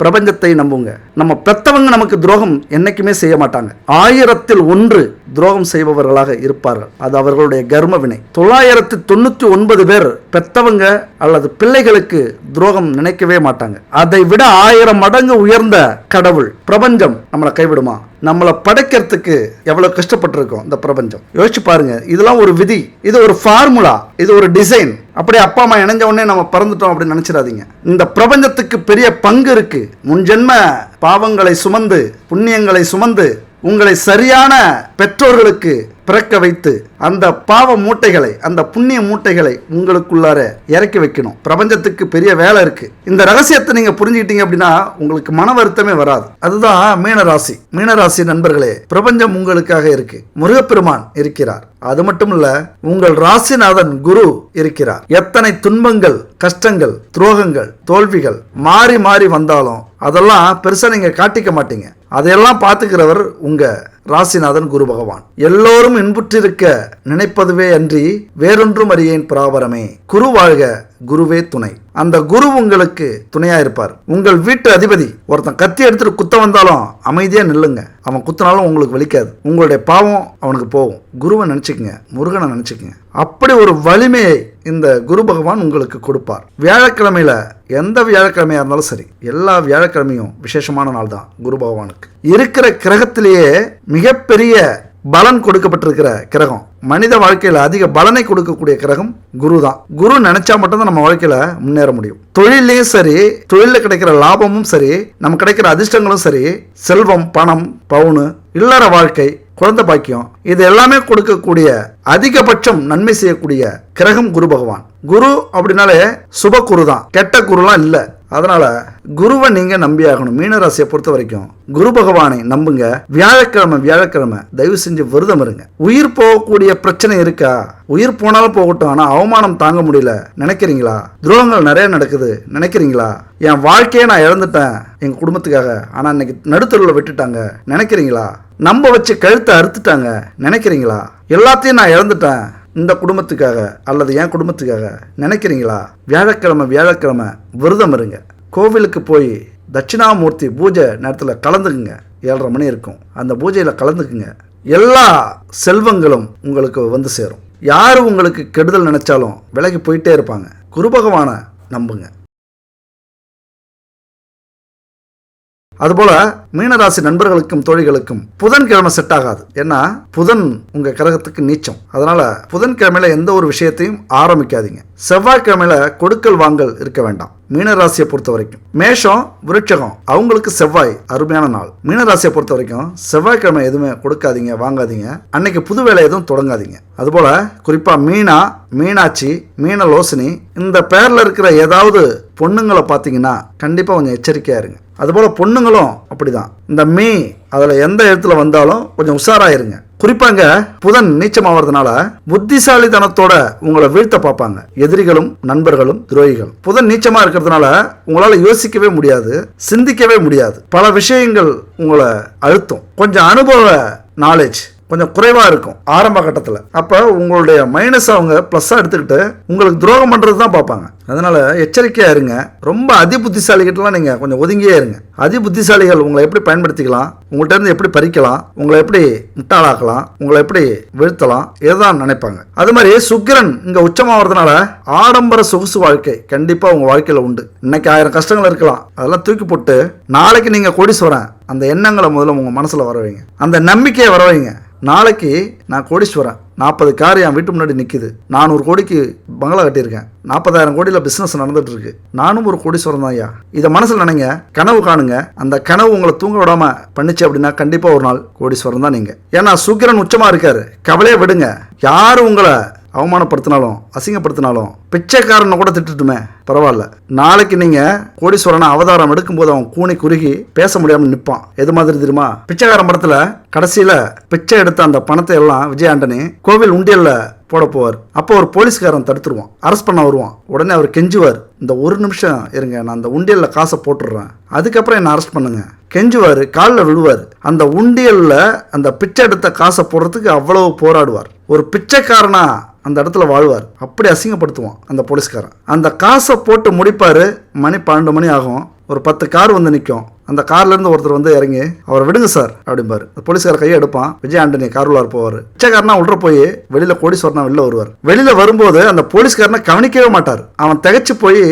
S1: பிரபஞ்சத்தை நம்புங்க. நம்ம பெத்தவங்க நமக்கு துரோகம் என்னைக்குமே செய்ய மாட்டாங்க. 1000ல் 1 துரோகம் செய்பவர்களாக இருப்பார்கள். அது அவர்களுடைய கர்ம வினை. 999 பேர் பெத்தவங்க அல்லது பிள்ளைகளுக்கு துரோகம் நினைக்கவே மாட்டாங்க. அதை விட 1000 மடங்கு உயர்ந்த கடவுள் பிரபஞ்சம் நம்மளை கைவிடுமா? நம்மளை படைக்கிறதுக்கு எவ்வளவு கஷ்டப்பட்டிருக்கோம் இந்த பிரபஞ்சம். யோசிச்சு பாருங்க. இதெல்லாம் ஒரு விதி, இது ஒரு ஃபார்முலா, இது ஒரு டிசைன். அப்படியே அப்பா அம்மா இணைஞ்ச உடனே நம்ம பிறந்துட்டோம் அப்படின்னு நினைச்சிடாதீங்க. இந்த பிரபஞ்சத்துக்கு பெரிய பங்கு இருக்கு. முன்ஜென்ம பாவங்களை சுமந்து புண்ணியங்களை சுமந்து உங்களை சரியான பெற்றோர்களுக்கு பிறக்க வைத்து அந்த பாவ மூட்டைகளை, அந்த புண்ணிய மூட்டைகளை உங்களுக்குள்ளார இறக்கி வைக்கணும். பிரபஞ்சத்துக்கு பெரிய வேலை இருக்கு. இந்த ரகசியத்தை நீங்க புரிஞ்சுக்கிட்டீங்க அப்படின்னா உங்களுக்கு மன வருத்தமே வராது. அதுதான் மீனராசி. மீனராசி நண்பர்களே, பிரபஞ்சம் உங்களுக்காக இருக்கு. முருகப்பெருமான் இருக்கிறார். அது மட்டும் இல்ல, உங்கள் ராசிநாதன் குரு இருக்கிறார். எத்தனை துன்பங்கள், கஷ்டங்கள், துரோகங்கள், தோல்விகள் மாறி மாறி வந்தாலும் அதெல்லாம் பெருசா நீங்க காட்டிக்க மாட்டீங்க. அதையெல்லாம் பார்த்துக்கிறவர் உங்க ராசிநாதன் குரு பகவான். எல்லோரும் இன்புற்றிருக்க நினைப்பதுவே அன்றி வேறொன்றும் அறியேன் பராபரமே. குரு வாழ்க, குருவே துணை. அந்த குரு உங்களுக்கு துணையா இருப்பார். உங்கள் வீட்டு அதிபதி ஒருத்தன் கத்தி எடுத்துட்டு குத்த வந்தாலும் அமைதியா நில்லுங்க. அவன் குத்தினாலும் உங்களுக்கு வலிக்காது. உங்களுடைய பாவம் அவனுக்கு போகும். குருவை நினைச்சுக்கங்க, முருகனை நினைச்சுக்கங்க. அப்படி ஒரு வலிமையை இந்த குரு பகவான் உங்களுக்கு கொடுப்பார். வியாழக்கிழமையில, எந்த வியாழக்கிழமையா இருந்தாலும் சரி, எல்லா வியாழக்கிழமையும் விசேஷமான நாள் தான் குரு பகவானுக்கு. இருக்கிற கிரகத்திலேயே மிகப்பெரிய பலன் கொடுக்கப்பட்டிருக்கிற கிரகம், மனித வாழ்க்கையில அதிக பலனை கொடுக்கக்கூடிய கிரகம் குரு தான். குரு நினைச்சா மட்டும்தான் நம்ம வாழ்க்கையில முன்னேற முடியும். தொழிலையும் சரி, தொழில கிடைக்கிற லாபமும் சரி, நமக்கு கிடைக்கிற அதிர்ஷ்டங்களும் சரி, செல்வம், பணம், பவுனு, இல்லற வாழ்க்கை, குழந்தை பாக்கியம், இது எல்லாமே கொடுக்கக்கூடிய அதிகபட்சம் நன்மை செய்யக்கூடிய கிரகம் குரு பகவான். குரு அப்படின்னாலே சுப குரு தான், கெட்ட குருலாம் இல்ல. அதனால குருவை நீங்க நம்பியாகணும். மீனராசியை பொறுத்த வரைக்கும் குரு பகவானை நம்புங்க. வியாழக்கிழமை தயவு செஞ்சு விரதம் இருங்க. உயிர் போகக்கூடிய பிரச்சனை இருக்கா? உயிர் போனாலும் போகட்டும், ஆனா அவமானம் தாங்க முடியல நினைக்கிறீங்களா? துரோகங்கள் நிறைய நடக்குது நினைக்கிறீங்களா? என் வாழ்க்கையை நான் இழந்துட்டேன் எங்க குடும்பத்துக்காக, ஆனா இன்னைக்கு நடுத்தருவில் விட்டுட்டாங்க நினைக்கிறீங்களா? நம்ப வச்சு கழுத்தை அறுத்துட்டாங்க நினைக்கிறீங்களா? எல்லாத்தையும் நான் இழந்துட்டேன் இந்த குடும்பத்துக்காக அல்லது என் குடும்பத்துக்காக நினைக்கிறீங்களா? வியாழக்கிழமை விரதம் இருங்க. கோவிலுக்கு போய் தட்சிணாமூர்த்தி பூஜை நேரத்தில் கலந்துக்குங்க. 7:30 மணி இருக்கும். அந்த பூஜையில் கலந்துக்குங்க. எல்லா செல்வங்களும் உங்களுக்கு வந்து சேரும். யார் உங்களுக்கு கெடுதல் நினைச்சாலும் விலகி போயிட்டே இருப்பாங்க. குரு பகவானை நம்புங்க. அதுபோல மீனராசி நண்பர்களுக்கும் தோழிகளுக்கும் புதன்கிழமை செட் ஆகாது. ஏன்னா புதன் உங்க கிரகத்துக்கு நீச்சம். அதனால புதன்கிழமையில எந்த ஒரு விஷயத்தையும் ஆரம்பிக்காதீங்க. செவ்வாய்க்கிழமையில கொடுக்கல் வாங்கல் இருக்க வேண்டாம். மீனராசியை பொறுத்த வரைக்கும் மேஷம் விருட்சகம் அவங்களுக்கு செவ்வாய் அருமையான நாள். மீனராசியை பொறுத்த வரைக்கும் செவ்வாய்க்கிழமை எதுவுமே கொடுக்காதீங்க, வாங்காதீங்க. அன்னைக்கு புது வேலை எதுவும் தொடங்காதீங்க. அதுபோல குறிப்பா மீனா, மீனாட்சி, மீனலோசினி இந்த பேர்ல இருக்கிற ஏதாவது பொண்ணுங்களை பார்த்தீங்கன்னா கண்டிப்பா கொஞ்சம் எச்சரிக்கையா இருங்க. அதுபோல பொண்ணுங்களும் அப்படிதான். இந்த மீ அதுல எந்த இடத்துல வந்தாலும் கொஞ்சம் உஷாராயிருங்க. குறிப்பாங்க புதன் நீச்சமாவதுனால புத்திசாலித்தனத்தோட உங்களை வீழ்த்த பார்ப்பாங்க எதிரிகளும் நண்பர்களும் துரோகிகள். புதன் நீச்சமா இருக்கிறதுனால உங்களால யோசிக்கவே முடியாது, சிந்திக்கவே முடியாது. பல விஷயங்கள் உங்களை அழுத்தும். கொஞ்சம் அனுபவ நாலேஜ் கொஞ்சம் குறைவா இருக்கும் ஆரம்ப கட்டத்தில். அப்ப உங்களுடைய மைனஸ் அவங்க பிளஸ்ஸா எடுத்துக்கிட்டு உங்களுக்கு துரோகம் பண்றது தான் பார்ப்பாங்க. அதனால எச்சரிக்கையா இருங்க. ரொம்ப அதி புத்திசாலிகிட்டலாம் நீங்க கொஞ்சம் ஒதுங்கியே இருங்க. அதி புத்திசாலிகள் உங்களை எப்படி பயன்படுத்திக்கலாம், உங்கள்கிட்ட இருந்து எப்படி பறிக்கலாம், உங்களை எப்படி முட்டாளாக்கலாம், உங்களை எப்படி வீழ்த்தலாம், இதுதான் நினைப்பாங்க. அது மாதிரி சுக்கிரன் இங்க உச்சமாவதுனால ஆடம்பர சொகுசு வாழ்க்கை கண்டிப்பா உங்க வாழ்க்கையில உண்டு. இன்னைக்கு 1000 கஷ்டங்கள் இருக்கலாம், அதெல்லாம் தூக்கி போட்டு நாளைக்கு நீங்க கோடீஸ்வரன் அந்த எண்ணங்களை முதல்ல உங்க மனசுல வர வைங்க. அந்த நம்பிக்கையை வர வைங்க. நாளைக்கு நான் கோடீஸ்வரன், 40 கார் என் வீட்டு முன்னாடி நிற்கிது, 400 கோடிக்கு பங்களா கட்டியிருக்கேன், 40,000 கோடியில் பிஸ்னஸ் நடந்துட்டு இருக்கு, நானும் ஒரு கோடீஸ்வரன் தான் ஐயா. இதை மனசில் நினைங்க, கனவு காணுங்க. அந்த கனவு உங்களை தூங்க விடாம பண்ணிச்சு அப்படின்னா கண்டிப்பாக ஒரு நாள் கோடீஸ்வரன் தான் நீங்க. ஏன்னா சுக்கிரன் உச்சமா இருக்காரு. கவலையே விடுங்க. யாரும் உங்களை அவமானப்படுத்தினாலும் அசிங்கப்படுத்தினாலும் பிச்சைக்காரனை கூட திட்டுட்டுமே பரவாயில்ல. நாளைக்கு நீங்க கோடீஸ்வரனை அவதாரம் எடுக்கும்போது அவன் கூனி குறுகி பேச முடியாம நிற்பான். எது மாதிரி தெரியுமா? பிச்சைக்காரன் படத்துல கடைசியில பிச்சை எடுத்த அந்த பணத்தை எல்லாம் விஜய் ஆண்டனி கோவில் உண்டியல்ல போட போவார். அப்போ ஒரு போலீஸ்காரன் தடுத்துருவான், அரெஸ்ட் பண்ண வருவான். உடனே அவர் கெஞ்சுவார், இந்த ஒரு நிமிஷம் இருங்க, நான் அந்த உண்டியல்ல காசை போட்டுடுறேன், அதுக்கப்புறம் என்ன அரெஸ்ட் பண்ணுங்க. கெஞ்சுவார், காலில் விழுவார். அந்த உண்டியல்ல அந்த பிச்சை எடுத்த காசை போடுறதுக்கு அவ்வளவு போராடுவார். ஒரு பிச்சைக்காரனா அந்த இடத்துல வாழ்வார். அப்படி அசிங்கப்படுத்துவான் அந்த போலீஸ்காரன். அந்த காசை போட்டு முடிப்பாரு. மணி 12 மணி ஆகும். ஒரு 10 கார் வந்து நிற்கும். அந்த கார்ல இருந்து ஒருத்தர் வந்து இறங்கி அவரை விடுங்க சார் அப்படிம்பாரு. போலீஸ்கார கையை எடுப்பான். விஜய் ஆண்டனி கார்லார் போவார். பிச்சைக்காரனா உள்ள போய் வெளியில கோடீஸ்வரனா வெளில வருவார். வெளியில வரும்போது அந்த போலீஸ்காரனை கவனிக்கவே மாட்டார். அவன் திகைச்சு போய்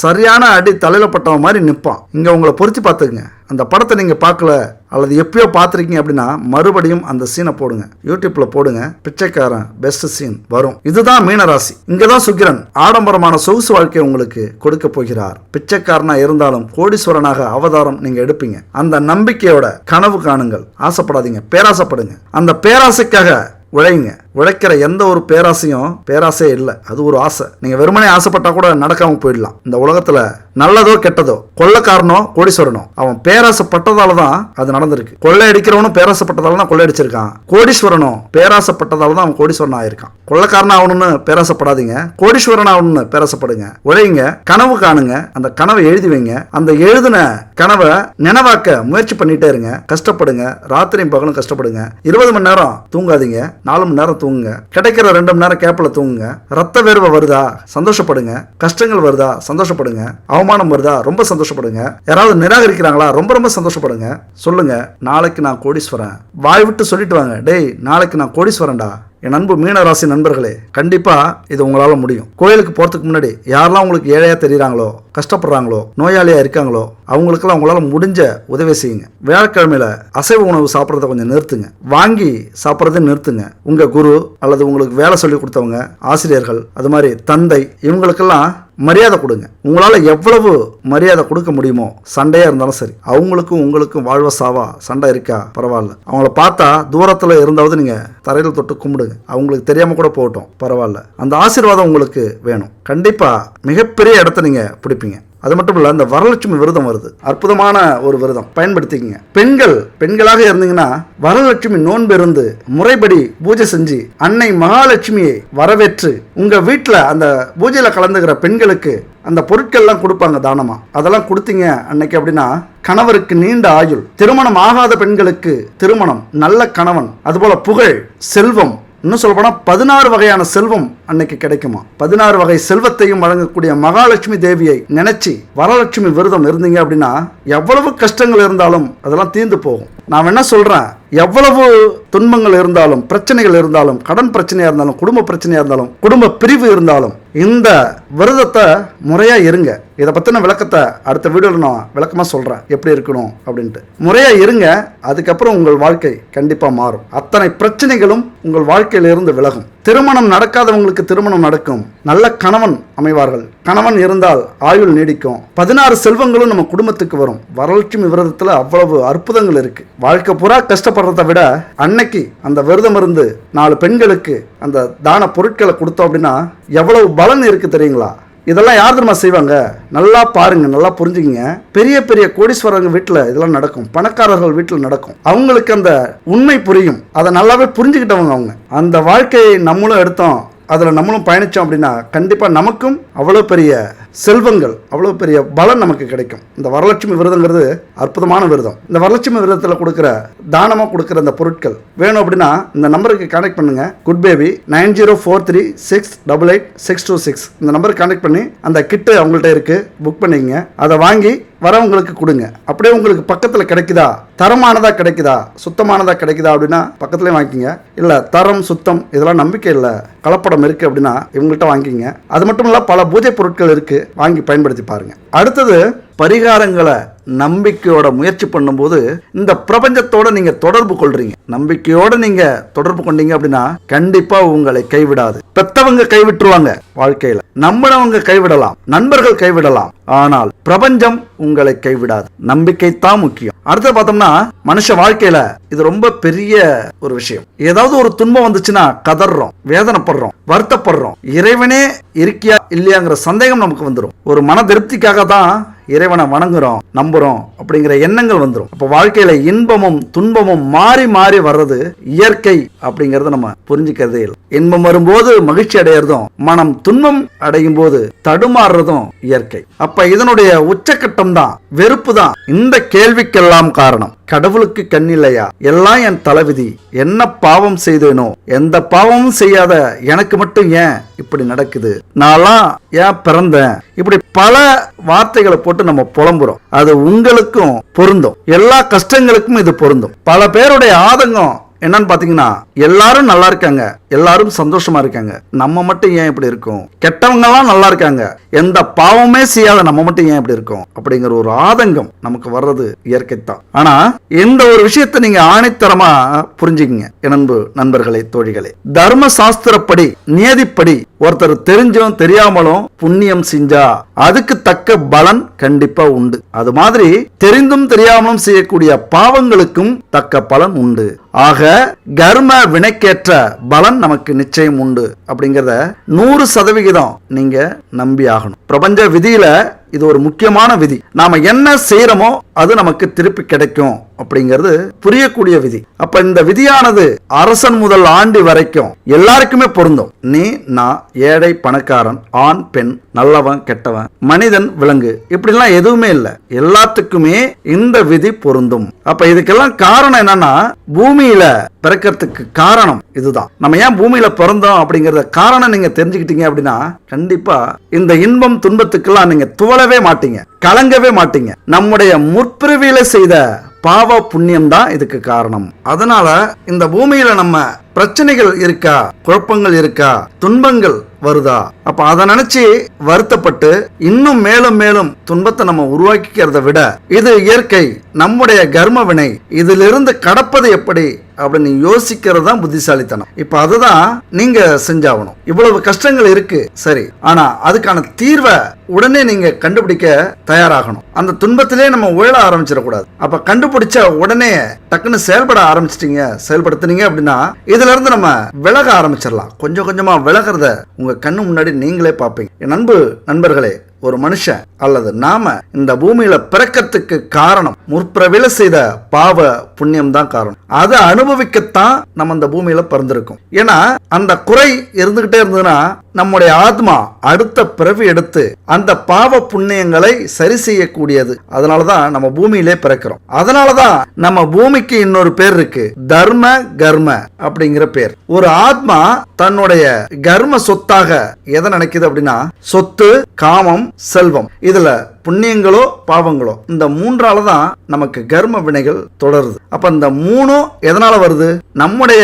S1: சரியான அடி தலையில பட்டவன் மாதிரி நிற்பான். இங்க உங்களை பொருத்தி பார்த்துக்குங்க. அந்த படத்தை நீங்க பார்க்கல அல்லது எப்பயோ பார்த்துருக்கீங்க அப்படின்னா மறுபடியும் அந்த சீனை போடுங்க, யூடியூப்ல போடுங்க. பிச்சைக்காரன் பெஸ்ட் சீன் வரும். இதுதான் மீனராசி. இங்கதான் சுக்கிரன் ஆடம்பரமான சொகுசு வாழ்க்கையை உங்களுக்கு கொடுக்க போகிறார். பிச்சைக்காரனா இருந்தாலும் கோடீஸ்வரனாக அவதாரம் நீங்க எடுப்பீங்க. அந்த நம்பிக்கையோட கனவு காணுங்கள். ஆசைப்படாதீங்க, பேராசைப்படுங்க. அந்த பேராசைக்காக உழைங்க. உழைக்கிற எந்த ஒரு பேராசையும் பேராசையே இல்லை, அது ஒரு ஆசை. நீங்க வெறுமனே ஆசைப்பட்டா கூட நடக்காம போயிடலாம். இந்த உலகத்துல நல்லதோ கெட்டதோ, கொள்ளைக்காரனோ கோடீஸ்வரனோ அவன் பேராசைப்பட்டதால தான் அது நடந்திருக்கு. கொள்ளை அடிக்கிறவனும் பேராசைப்பட்டதால தான் கொள்ளை அடிச்சிருக்கான். கோடீஸ்வரனும் பேராசைப்பட்டதால தான் அவன் கோடீஸ்வரன் ஆயிருக்கான். கொள்ளைக்காரன் ஆகணும்னு பேராசைப்படாதீங்க, கோடீஸ்வரன் ஆகணும்னு பேராசைப்படுங்க. உழைங்க, கனவு காணுங்க, அந்த கனவை எழுதி வைங்க. அந்த எழுதின கனவை நினைவாக்க முயற்சி பண்ணிட்டே இருங்க. கஷ்டப்படுங்க, ராத்திரியும் பகலும் கஷ்டப்படுங்க. 20 மணி நேரம் தூங்காதீங்க, 4 மணி நேரம் தூங்குங்க. கிடைக்கிற 2 மணி நேரம் கேப்ல தூங்குங்க. ரத்த வேர்வை வருதா சந்தோஷப்படுங்க, கஷ்டங்கள் வருதா சந்தோஷப்படுங்க, அவமானம் வருதா ரொம்ப சந்தோஷப்படுங்க, யாராவது நிராகரிக்கிறாங்களா ரொம்ப ரொம்ப சந்தோஷப்படுங்க. சொல்லுங்க, நாளைக்கு நான் கோடீஸ்வரன். வாய் விட்டு சொல்லிட்டு வாங்க, டேய் நாளைக்கு நான் கோடீஸ்வரன்டா. என் அன்பு மீனராசி நண்பர்களே, கண்டிப்பா இது உங்களால முடியும். கோயிலுக்கு போறதுக்கு முன்னாடி யாரெல்லாம் உங்களுக்கு ஏழையா தெரியுறாங்களோ, கஷ்டப்படுறாங்களோ, நோயாளியா இருக்காங்களோ அவங்களுக்கெல்லாம் உங்களால முடிஞ்ச உதவி செய்யுங்க. வியாழக்கிழமையில அசைவ உணவு சாப்பிட்றத கொஞ்சம் நிறுத்துங்க. வாங்கி சாப்பிட்றதை நிறுத்துங்க. உங்க குரு அல்லது உங்களுக்கு வேலை சொல்லி கொடுத்தவங்க, ஆசிரியர்கள், அது மாதிரி தந்தை, இவங்களுக்கெல்லாம் மரியாதை கொடுங்க. உங்களால எவ்வளவு மரியாதை கொடுக்க முடியுமோ, சண்டையா இருந்தாலும் சரி, அவங்களுக்கும் உங்களுக்கும் வாழ்வ சாவா சண்டை இருக்கா பரவாயில்ல, அவங்கள பார்த்தா தூரத்துல இருந்தாவது நீங்க தரையில தொட்டு கும்பிடுங்க. அவங்களுக்கு தெரியாம கூட போகட்டும் பரவாயில்ல. அந்த ஆசீர்வாதம் உங்களுக்கு வேணும். கண்டிப்பா மிகப்பெரிய இடத்த நீங்க பிடிப்பீங்க. அது மட்டும் இல்ல, இந்த வரலட்சுமி விரதம் வருது, அற்புதமான ஒரு விரதம், பயன்படுத்திக்கங்க. பெண்களாக இருந்தீங்கன்னா வரலட்சுமி நோன்பு இருந்து முறைப்படி பூஜை செஞ்சு அன்னை மகாலட்சுமியை வரவேற்று உங்க வீட்டுல அந்த பூஜையில கலந்துக்கிற பெண்களுக்கு அந்த பொருட்கள்லாம் கொடுப்பாங்க தானமா. அதெல்லாம் கொடுத்தீங்க அன்னைக்கு அப்படின்னா கணவருக்கு நீண்ட ஆயுள், திருமணம் ஆகாத பெண்களுக்கு திருமணம், நல்ல கணவன், அதுபோல புகழ், செல்வம், இன்னும் சொல்ல போனா 16 வகையான செல்வம் அன்னைக்கு கிடைக்குமா. 16 வகை செல்வத்தையும் வழங்கக்கூடிய மகாலட்சுமி தேவியை நினைச்சு வரலட்சுமி விரதம் இருந்தீங்க அப்படின்னா எவ்வளவு கஷ்டங்கள் இருந்தாலும் அதெல்லாம் தீர்ந்து போகும். நான் என்ன சொல்றேன், எவ்வளவு துன்பங்கள் இருந்தாலும், பிரச்சனைகள் இருந்தாலும், கடன் பிரச்சனையா இருந்தாலும், குடும்ப பிரச்சனையா இருந்தாலும், குடும்ப பிரிவு இருந்தாலும், இந்த விரதத்தை முறையா இருங்க. இதை பத்தின விளக்கத்தை அடுத்த வீடியோல நான் விளக்கமா சொல்றேன், எப்படி இருக்கணும் அப்படின்ட்டு. முறையா இருங்க, அதுக்கப்புறம் உங்கள் வாழ்க்கை கண்டிப்பா மாறும். அத்தனை பிரச்சனைகளும் உங்கள் வாழ்க்கையில இருந்து விலகும். திருமணம் நடக்காதவங்களுக்கு திருமணம் நடக்கும். நல்ல கணவன் அமைவார்கள். கணவன் இருந்தால் ஆயுள் நீடிக்கும். 16 செல்வங்களும் நம்ம குடும்பத்துக்கு வரும். வரலட்சுமி விரதத்துல அவ்வளவு அற்புதங்கள் இருக்கு. வாழ்க்கை பூரா கஷ்டப்படுறதை விட அன்னைக்கு அந்த விரதம் இருந்து 4 பெண்களுக்கு அந்த தான பொருட்களை கொடுத்தோம் அப்படின்னா எவ்வளவு பலன் இருக்கு தெரியுங்களா. இதெல்லாம் யார் தெரியுமா செய்வாங்க? நல்லா பாருங்க, நல்லா புரிஞ்சுக்கிங்க. பெரிய பெரிய கோடீஸ்வரங்க வீட்டில் இதெல்லாம் நடக்கும், பணக்காரர்கள் வீட்டில் நடக்கும். அவங்களுக்கு அந்த உண்மை புரியும். அதை நல்லாவே புரிஞ்சுக்கிட்டவங்க அவங்க. அந்த வாழ்க்கையை நம்மளும் எடுத்தோம், அதில் நம்மளும் பயணித்தோம் அப்படின்னா கண்டிப்பாக நமக்கும் அவ்வளோ பெரிய செல்வங்கள், அவ்வளோ பெரிய பலன் நமக்கு கிடைக்கும். இந்த வரலட்சுமி விரதங்கிறது அற்புதமான விரதம். இந்த வரலட்சுமி விரதத்தில் கொடுக்குற தானமாக கொடுக்குற அந்த பொருட்கள் வேணும் அப்படின்னா இந்த நம்பருக்கு கான்டாக்ட் பண்ணுங்க. குட் பேபி 9043688626 இந்த நம்பருக்கு கான்டாக்ட் பண்ணி அந்த கிட்டு அவங்கள்ட்ட இருக்கு, புக் பண்ணிக்கங்க. அதை வாங்கி வரவங்களுக்கு கொடுங்க. அப்படியே உங்களுக்கு பக்கத்தில் கிடைக்குதா, தரமானதா கிடைக்குதா, சுத்தமானதா கிடைக்குதா அப்படின்னா பக்கத்துலேயே வாங்கிக்கிங்க. இல்லை தரம் சுத்தம் இதெல்லாம் நம்பிக்கை இல்லை, கலப்படம் இருக்கு அப்படின்னா இவங்கள்ட்ட வாங்கிக்கிங்க. அது மட்டும் இல்லை, பல பூஜை பொருட்கள் இருக்கு, வாங்கி பயன்படுத்தி பாருங்க. அடுத்தது பரிகாரங்களை நம்பிக்கையோட முயற்சி பண்ணும்போது இந்த பிரபஞ்சத்தோட நீங்க தொடர்பு கொள்றீங்க. நம்பிக்கையோட நீங்க தொடர்பு கொண்டீங்க அப்படின்னா கண்டிப்பா உங்களை கைவிடாது. பெத்தவங்க கைவிட்டுருவாங்க, வாழ்க்கையில நம்பினவங்க கைவிடலாம், நண்பர்கள் கைவிடலாம், ஆனால் பிரபஞ்சம் உங்களை கைவிடாது. நம்பிக்கை தான் முக்கியம். அடுத்து பார்த்தோம்னா மனுஷ வாழ்க்கையில இது ரொம்ப பெரிய ஒரு விஷயம். ஏதாவது ஒரு துன்பம் வந்துச்சுன்னா கதறோம், வேதனைப்படுறோம், வருத்தப்படுறோம். இறைவனே இருக்கியா இல்லையாங்கிற சந்தேகம் நமக்கு வந்துடும். ஒரு மன திருப்திக்காக தான் இறைவனை வணங்குறோம், நம்புறோம் அப்படிங்கிற எண்ணங்கள் வந்துடும். அப்போ வாழ்க்கையில இன்பமும் துன்பமும் மாறி மாறி வர்றது இயற்கை அப்படிங்கறத நம்ம புரிஞ்சுக்கிறதே இல்லை. இன்பம் வரும்போது மகிழ்ச்சி அடையிறதும், மனம் துன்பம் அடையும் போது தடுமாறுறதும் இயற்கை. அப்ப இதனுடைய உச்சக்கட்டம் தான் வெறுப்பு தான். இந்த கேள்விக்கெல்லாம் காரணம் கடவுளுக்கு கண்ணில்லையா, எல்லாம் என் தலைவிதி, என்ன பாவம் செய்தேனோ, எந்த பாவமும் செய்யாத எனக்கு மட்டும் ஏன் இப்படி நடக்குது, நான்லாம் ஏன் பிறந்தேன், இப்படி பல வார்த்தைகளை போட்டு நம்ம புலம்புறோம். அது உங்களுக்கும் பொருந்தும், எல்லா கஷ்டங்களுக்கும் இது பொருந்தும். பல பேருடைய ஆதங்கம் என்னன்னு பாத்தீங்கன்னா, எல்லாரும் நல்லா இருக்காங்க, எல்லாரும் சந்தோஷமா இருக்காங்க, நம்ம மட்டும் ஏன் இப்படி இருக்கும், கெட்டவங்க எல்லாம் நல்லா இருக்காங்க, எந்த பாவமே செய்யாத நம்ம மட்டும் ஏன் இப்படி இருக்கும் அப்படிங்கிற ஒரு ஆதங்கம் நமக்கு வர்றது இயற்கை தான். ஆனா இந்த ஒரு விஷயத்தை நீங்க ஆணித்தரமா புரிஞ்சுக்கங்க என் அன்பு நண்பர்களே, தோழிகளே. தர்ம சாஸ்திரப்படி, நியதிப்படி ஒருத்தர் தெரிஞ்சும் தெரியாமலும் புண்ணியம் செஞ்சா அதுக்கு தக்க பலன் கண்டிப்பா உண்டு. அது மாதிரி தெரிந்தும் தெரியாமலும் செய்யக்கூடிய பாவங்களுக்கும் தக்க பலன் உண்டு. ஆக கர்ம வினைக்கேற்ற பலன் நமக்கு நிச்சயம் உண்டு அப்படிங்கிறத 100% நீங்க நம்பி ஆகணும். பிரபஞ்ச விதியில இது ஒரு முக்கியமான விதி. நாம என்ன செய்யறோமோ அது நமக்கு திருப்பி கிடைக்கும் அப்படிங்கிறது புரியக்கூடிய விதி. அப்ப இந்த விதியானது அரசன் முதல் ஆண்டி வரைக்கும் எல்லாருக்குமே பொருந்தும். நீ, நான், ஏழை பணக்காரன், ஆண் பெண், நல்லவன் கெட்டவன், மனிதன் விலங்கு, இப்படிலாம் எதுவுமே இல்லை. எல்லாத்துக்குமே இந்த விதி பொருந்தும். அப்ப இதுக்கெல்லாம் காரணம் என்னன்னா, பூமியில பிறக்கிறதுக்கு காரணம் இதுதான். நம்ம ஏன் பூமியில பிறந்தோம் அப்படிங்கறத காரணம் நீங்க தெரிஞ்சுக்கிட்டீங்க அப்படின்னா கண்டிப்பா இந்த இன்பம் துன்பத்துக்கெல்லாம் நீங்க துவளவே மாட்டீங்க, கலங்கவே மாட்டீங்க. நம்முடைய முற்பிறவியில செய்த பாவ புண்ணியம் தான் இதுக்கு காரணம். அதனால இந்த பூமியில நம்ம பிரச்சனைகள் இருக்கா, குழப்பங்கள் இருக்கா, துன்பங்கள் வருதா, அப்ப அதை நினைச்சு வருத்தப்பட்டு இன்னும் மேலும் மேலும் துன்பத்தை நம்ம உருவாக்கிக்கிறத விட இது இயற்கை, நம்முடைய கர்ம வினை, இதிலிருந்து கடப்பது எப்படி அப்படின்னு யோசிக்கிறது தான் புத்திசாலித்தனம். இப்ப அதுதான் நீங்க செஞ்சாகணும். இவ்வளவு கஷ்டங்கள் இருக்கு சரி, ஆனா அதுக்கான தீர்வை உடனே நீங்க கண்டுபிடிக்க தயாராகணும். அந்த துன்பத்திலே நம்ம உழல ஆரம்பிச்சிடக்கூடாது. அப்ப கண்டுபிடிச்ச உடனே டக்குன்னு செயல்பட ஆரம்பிச்சிட்டீங்க, செயல்படுத்தினீங்க அப்படின்னா இதுல இருந்து நம்ம விலக ஆரம்பிச்சிடலாம். கொஞ்சம் கொஞ்சமா விலகிறத உங்க கண்ணு முன்னாடி நீங்களே பார்ப்பீங்க. என் அன்பு நண்பர்களே, ஒரு மனுஷன் அல்லது நாம இந்த பூமியில பிறக்கத்துக்கு காரணம் முற்பிறவில செய்த பாவ புண்ணியம் தான் காரணம். அதை அனுபவிக்கத்தான் நம்ம இந்த பூமியில பிறந்திருக்கோம். ஏன்னா அந்த குறை இருந்துகிட்டே இருந்ததுன்னா நம்முடைய ஆத்மா அடுத்த பிறவி எடுத்து அந்த பாவ புண்ணியங்களை சரி செய்யக்கூடியது. அதனாலதான் நம்ம பூமியிலே பிறக்கிறோம். அதனாலதான் நம்ம பூமிக்கு இன்னொரு பேர் இருக்கு, தர்ம கர்ம அப்படிங்கிற பேர். ஒரு ஆத்மா தன்னுடைய கர்ம சொத்தாக எதை நினைக்குது அப்படின்னா, சொத்து, காமம், செல்வம், இதுல புண்ணியங்களோ பாவங்களோ இந்த மூன்றால தான் நமக்கு கர்ம வினைகள் தொடருது. அப்ப இந்த மூணும் எதனால வருது? நம்முடைய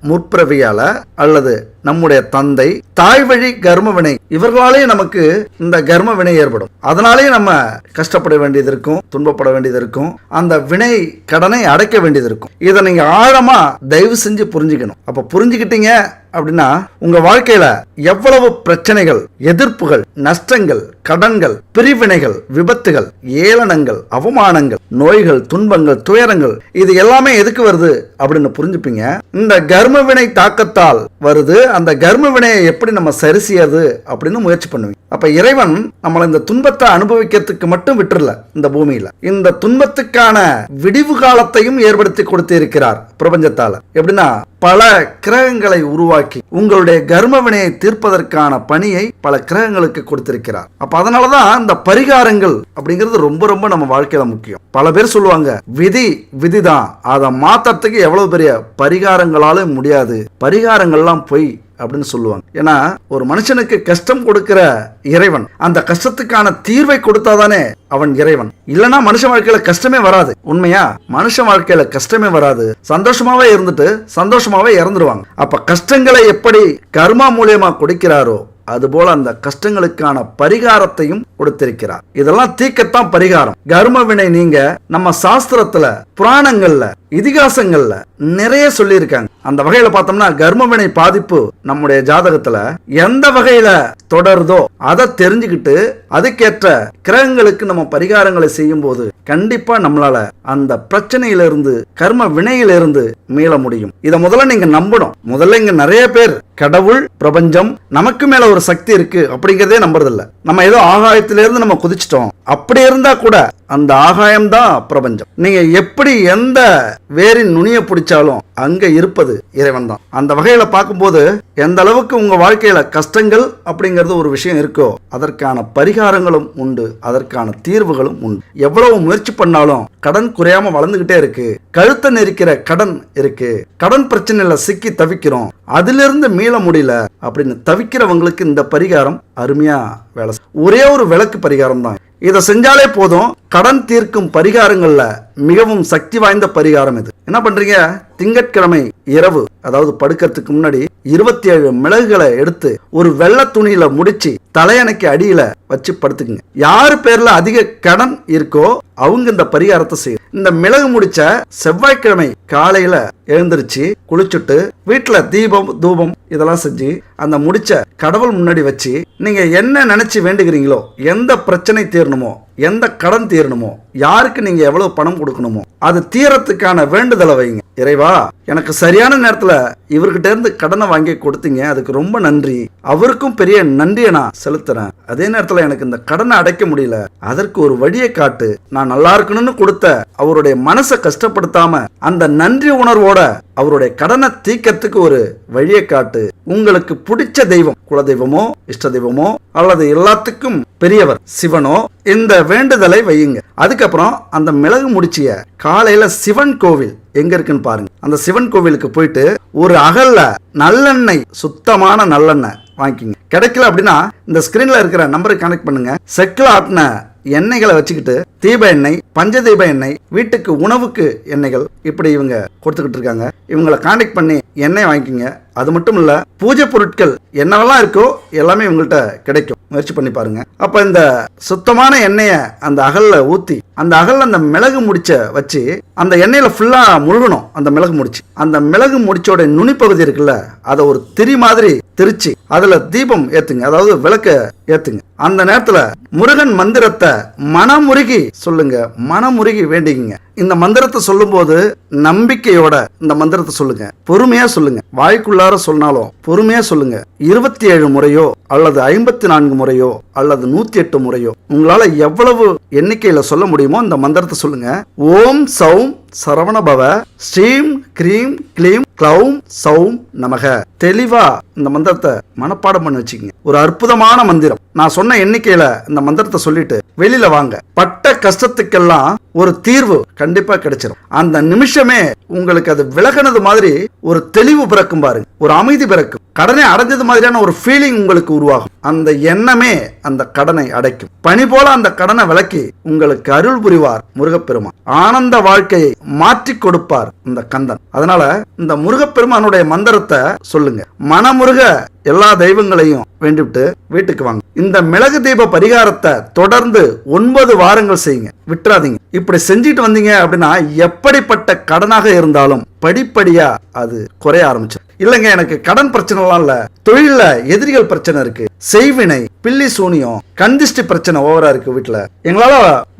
S1: முற்பிறவியால அல்லது நம்முடைய தந்தை தாய் வழி கர்ம வினை, இவர்களாலே நமக்கு இந்த கர்ம வினை ஏற்படும். அதனாலே நம்ம கஷ்டப்பட வேண்டியது இருக்கும், துன்பப்பட வேண்டியது இருக்கும், அந்த வினை கடனை அடைக்க வேண்டியது இருக்கும். இதை நீங்க ஆழமா தயவு செஞ்சு புரிஞ்சுக்கணும். அப்ப புரிஞ்சுக்கிட்டீங்க அப்படின்னா உங்க வாழ்க்கையில எவ்வளவு பிரச்சனைகள், எதிர்ப்புகள், நஷ்டங்கள், கடன்கள், பிரிவினைகள், விபத்துகள், ஏளனங்கள், அவமானங்கள், நோய்கள், துன்பங்கள், துயரங்கள், இது எல்லாமே எதுக்கு வருது அப்படின்னு புரிஞ்சுப்பீங்க. இந்த கர்ம வினை தாக்கத்தால் வருது. அந்த கர்ம வினையை எப்படி நம்ம சரி செய்யாது அப்படின்னு முயற்சி பண்ணுவீங்க. அப்ப இறைவன் நம்மளை இந்த துன்பத்தை அனுபவிக்கிறதுக்கு மட்டும் விட்டுறல, இந்த பூமியில இந்த துன்பத்துக்கான விடிவு காலத்தையும் ஏற்படுத்தி கொடுத்து இருக்கிறார் பிரபஞ்சத்தால. எப்படின்னா, பல கிரகங்களை உருவாக்கி உங்களுடைய கர்ம வினையை தீர்ப்பதற்கான பணியை பல கிரகங்களுக்கு கொடுத்திருக்கிறார். அப்ப அதனாலதான் இந்த பரிகாரங்கள் அப்படிங்கிறது ரொம்ப ரொம்ப நம்ம வாழ்க்கையில முக்கியம். பல பேர் சொல்லுவாங்க, விதிதான், அதை மாத்தறதுக்கு எவ்வளவு பெரிய பரிகாரங்களாலும் முடியாது, பரிகாரங்கள்லாம் பொய் அப்படின்னு சொல்லுவாங்க. ஏன்னா ஒரு மனுஷனுக்கு கஷ்டம் கொடுக்கிற இறைவன் அந்த கஷ்டத்துக்கான தீர்வை கொடுத்தாதானே அவன் இறைவன். இல்லனா மனுஷ வாழ்க்கையில கஷ்டமே வராது. உண்மையா? மனுஷ வாழ்க்கையில கஷ்டமே வராது. சந்தோஷமாவே இருந்துட்டு சந்தோஷமாவே இறந்துருவாங்க. அப்ப கஷ்டங்களை எப்படி கர்மா மூலியமா கொடுக்கிறாரோ அதுபோல அந்த கஷ்டங்களுக்கான பரிகாரத்தையும் கொடுத்திருக்கிறார். இதெல்லாம் தீர்க்கத்தான் பரிகாரம். கர்ம வினை நீங்க நம்ம சாஸ்திரத்துல, புராணங்கள்ல, இதிகாசங்கள்ல நிறைய சொல்லி இருக்காங்க. அந்த வகையில பார்த்தோம்னா கர்ம வினை பாதிப்பு நம்முடைய ஜாதகத்துல எந்த வகையில தொடருதோ அதை தெரிஞ்சுக்கிட்டு அதுக்கேற்ற கிரகங்களுக்கு நம்ம பரிகாரங்களை செய்யும் போது கண்டிப்பா நம்மளால அந்த பிரச்சனையிலிருந்து, கர்ம வினையிலிருந்து மீள முடியும். இதை முதல்ல நீங்க நம்பணும். முதல்ல இங்க நிறைய பேர் கடவுள், பிரபஞ்சம், நமக்கு மேல ஒரு சக்தி இருக்கு அப்படிங்கறதே நம்புறதில்ல. நம்ம ஏதோ ஆகாயத்திலிருந்து நம்ம குதிச்சிட்டோம் அப்படி இருந்தா கூட அந்த ஆகாயம் தான் பிரபஞ்சம். நீங்க எப்படி எந்த வேரின் நுனியை பிடிச்சாலும் அங்க இருப்பது இறைவன் தான். அந்த வகையில பார்க்கும்போது எந்த அளவுக்கு உங்க வாழ்க்கையில கஷ்டங்கள் அப்படிங்கிறது ஒரு விஷயம் இருக்கோ அதற்கான பரிகாரங்களும் உண்டு, அதற்கான தீர்வுகளும் உண்டு. எவ்வளவு முயற்சி பண்ணாலும் கடன் குறையாம வளர்ந்துகிட்டே இருக்கு. கழுத்தை நெரிக்கிற கடன் இருக்கு. கடன் பிரச்சனையில சிக்கி தவிக்கிறோம், அதிலிருந்து மீள முடியல அப்படின்னு தவிக்கிறவங்களுக்கு இந்த பரிகாரம் அருமையா வேலை. ஒரே ஒரு விளக்கு பரிகாரம் தான். இதை செஞ்சாலே போதும். கடன் தீர்க்கும் பரிகாரங்கள்ல மிகவும் சக்தி வாய்ந்த பரிகாரம் இது. என்ன பண்றீங்க? திங்கட்கிழமை இரவு, அதாவது படுக்கிறதுக்கு முன்னாடி 27 மிளகுகளை எடுத்து ஒரு வெள்ளை துணியில முடிச்சு தலையணைக்கு அடியில வச்சு படுத்துக்குங்க. யாரு பேர்ல அதிக கடன் இருக்கோ அவங்க இந்த பரிகாரத்தை செய்யும். இந்த மிளகு முடிச்ச செவ்வாய்க்கிழமை காலையில எழுந்திருச்சு குளிச்சுட்டு வீட்டுல தீபம், தூபம் இதெல்லாம் செஞ்சு அந்த முடிச்ச கடவுள் முன்னாடி வச்சு நீங்க என்ன நினைச்சு வேண்டுகிறீங்களோ, எந்த பிரச்சனை தீரணுமோ, எந்த கடன் தீரணுமோ, யாருக்கு நீங்க எவ்வளவு பணம் கொடுக்கணுமோ அது தீரத்துக்கான வேண்டுதலை வைங்க. இறைவா, எனக்கு சரியான நேரத்துல இவர்கிட்ட இருந்து கடனை வாங்கி கொடுத்தீங்க, அதுக்கு ரொம்ப நன்றி. அவருக்கும் பெரிய நன்றியை நான் செலுத்துறேன். அதே நேரத்துல எனக்கு இந்த கடனை அடைக்க முடியல, அதற்கு ஒரு வழியை காட்டு. நான் நல்லா இருக்கணும்னு கொடுத்த அவருடைய மனசை கஷ்டப்படுத்தாம அந்த நன்றி உணர்வோட அவருடைய கடனை தீர்க்கறதுக்கு ஒரு வழியை காட்டு. உங்களுக்கு பிடிச்ச தெய்வம், குலதெய்வமோ இஷ்ட தெய்வமோ அல்லது எல்லாத்துக்கும் பெரியவர் சிவனோ, இந்த வேண்டுதலை வையுங்க. அதுக்கப்புறம் அந்த மிளகு முடிச்சிய காலையில சிவன் கோவில் எங்க இருக்குன்னு பாருங்க. அந்த சிவன் கோவிலுக்கு போயிட்டு ஒரு அகல்ல நல்லெண்ணெய், சுத்தமான நல்லெண்ணெய் வாங்கிக்கிங்க. கிடைக்கல அப்படின்னா இந்த ஸ்கிரீன்ல இருக்கிற நம்பருக்கு கனெக்ட் பண்ணுங்க. செக்கில் ஆட்டின எண்ணெய்களை வச்சுக்கிட்டு தீப எண்ணெய், பஞ்சதீப எண்ணெய், வீட்டுக்கு உணவுக்கு எண்ணெய்கள் இப்படி இவங்க கொடுத்துக்கிட்டு இருக்காங்க. இவங்களை கான்டாக்ட் பண்ணி எண்ணெய் வாங்கிக்கிங்க. அது மட்டும் இல்ல, பூஜை பொருட்கள் என்னவெல்லாம் இருக்கோ எல்லாமே இவங்கள்ட்ட கிடைக்கும். முயற்சி பண்ணி பாருங்க. அப்ப இந்த சுத்தமான எண்ணெய அந்த அகல்ல ஊத்தி அந்த அகல்ல அந்த மிளகு முடிச்ச வச்சு அந்த எண்ணெயில ஃபுல்லா முழுகணும். அந்த மிளகு முடிச்சு, அந்த மிளகு முடிச்சோட நுனிப்பகுதி இருக்குல்ல, அதை ஒரு திரி மாதிரி திரிச்சு அதுல தீபம் ஏத்துங்க, அதாவது விளக்க ஏத்துங்க. அந்த நேரத்துல முருகன் மந்திரத்தை மனமுருகி சொல்லுங்க, மனமுருகி வேண்டிங்க. இந்த மந்திரத்தை சொல்லும் போது நம்பிக்கையோட இந்த மந்திரத்தை சொல்லுங்க, பொறுமையா சொல்லுங்க. வாய்க்குள்ளார சொன்னாலும் பொறுமையா சொல்லுங்க. 27 முறையோ அல்லது 54 முறையோ அல்லது 108 முறையோ உங்களால எவ்வளவு எண்ணிக்கையில சொல்ல முடியுமோ இந்த மந்திரத்தை சொல்லுங்க. ஓம் சௌம் சரவணபவ ஸ்ரீம் கிரீம் க்ளீம் க்ளௌம் சௌம் நமக. தெளிவா இந்த மந்திரத்தை மனப்பாடம் பண்ணி வச்சுக்கங்க. ஒரு அற்புதமான மந்திரம். நான் சொன்ன எண்ணிக்கையில இந்த மந்திரத்தை சொல்லிட்டு வெளியில வாங்க. பட்ட கஷ்டத்துக்கெல்லாம் ஒரு தீர்வு கண்டிப்பா கிடைச்சிடும். அந்த நிமிஷமே உங்களுக்கு அது விலகினது மாதிரி ஒரு தெளிவு பிறக்கும் பாருங்க, ஒரு அமைதி பிறக்கும். கடனை அடைஞ்சது மாதிரியான ஒரு ஃபீலிங் உங்களுக்கு உருவாகும். அந்த எண்ணமே அந்த கடனை அடைக்கும். பனி போல அந்த கடனை விலக்கி உங்களுக்கு அருள் புரிவார் முருகப்பெருமான். ஆனந்த வாழ்க்கையை மாற்றி கொடுப்பார் இந்த கந்தன். அதனால இந்த முருகப்பெருமானுடைய மந்திரத்தை சொல்லுங்க. மனமுருக எல்லா தெய்வங்களையும் வேண்டிவிட்டு வீட்டுக்கு வாங்க. இந்த மிளகு தீப பரிகாரத்தை தொடர்ந்து 9 வாரங்கள் செய்யுங்க, விட்டுறாதீங்க. இப்படி செஞ்சுட்டு வந்தீங்க அப்படின்னா எப்படிப்பட்ட கடனாக இருந்தாலும் படிப்படியா அது குறைய ஆரம்பிச்சு. இல்லைங்க எனக்கு கடன் பிரச்சனைலாம் இல்ல, தொழில எதிரிகள் பிரச்சனை இருக்கு, செய்வினை, பில்லி சூனியம், கந்திஷ்டி பிரச்சனை ஓவரா இருக்கு வீட்டுல, எங்களால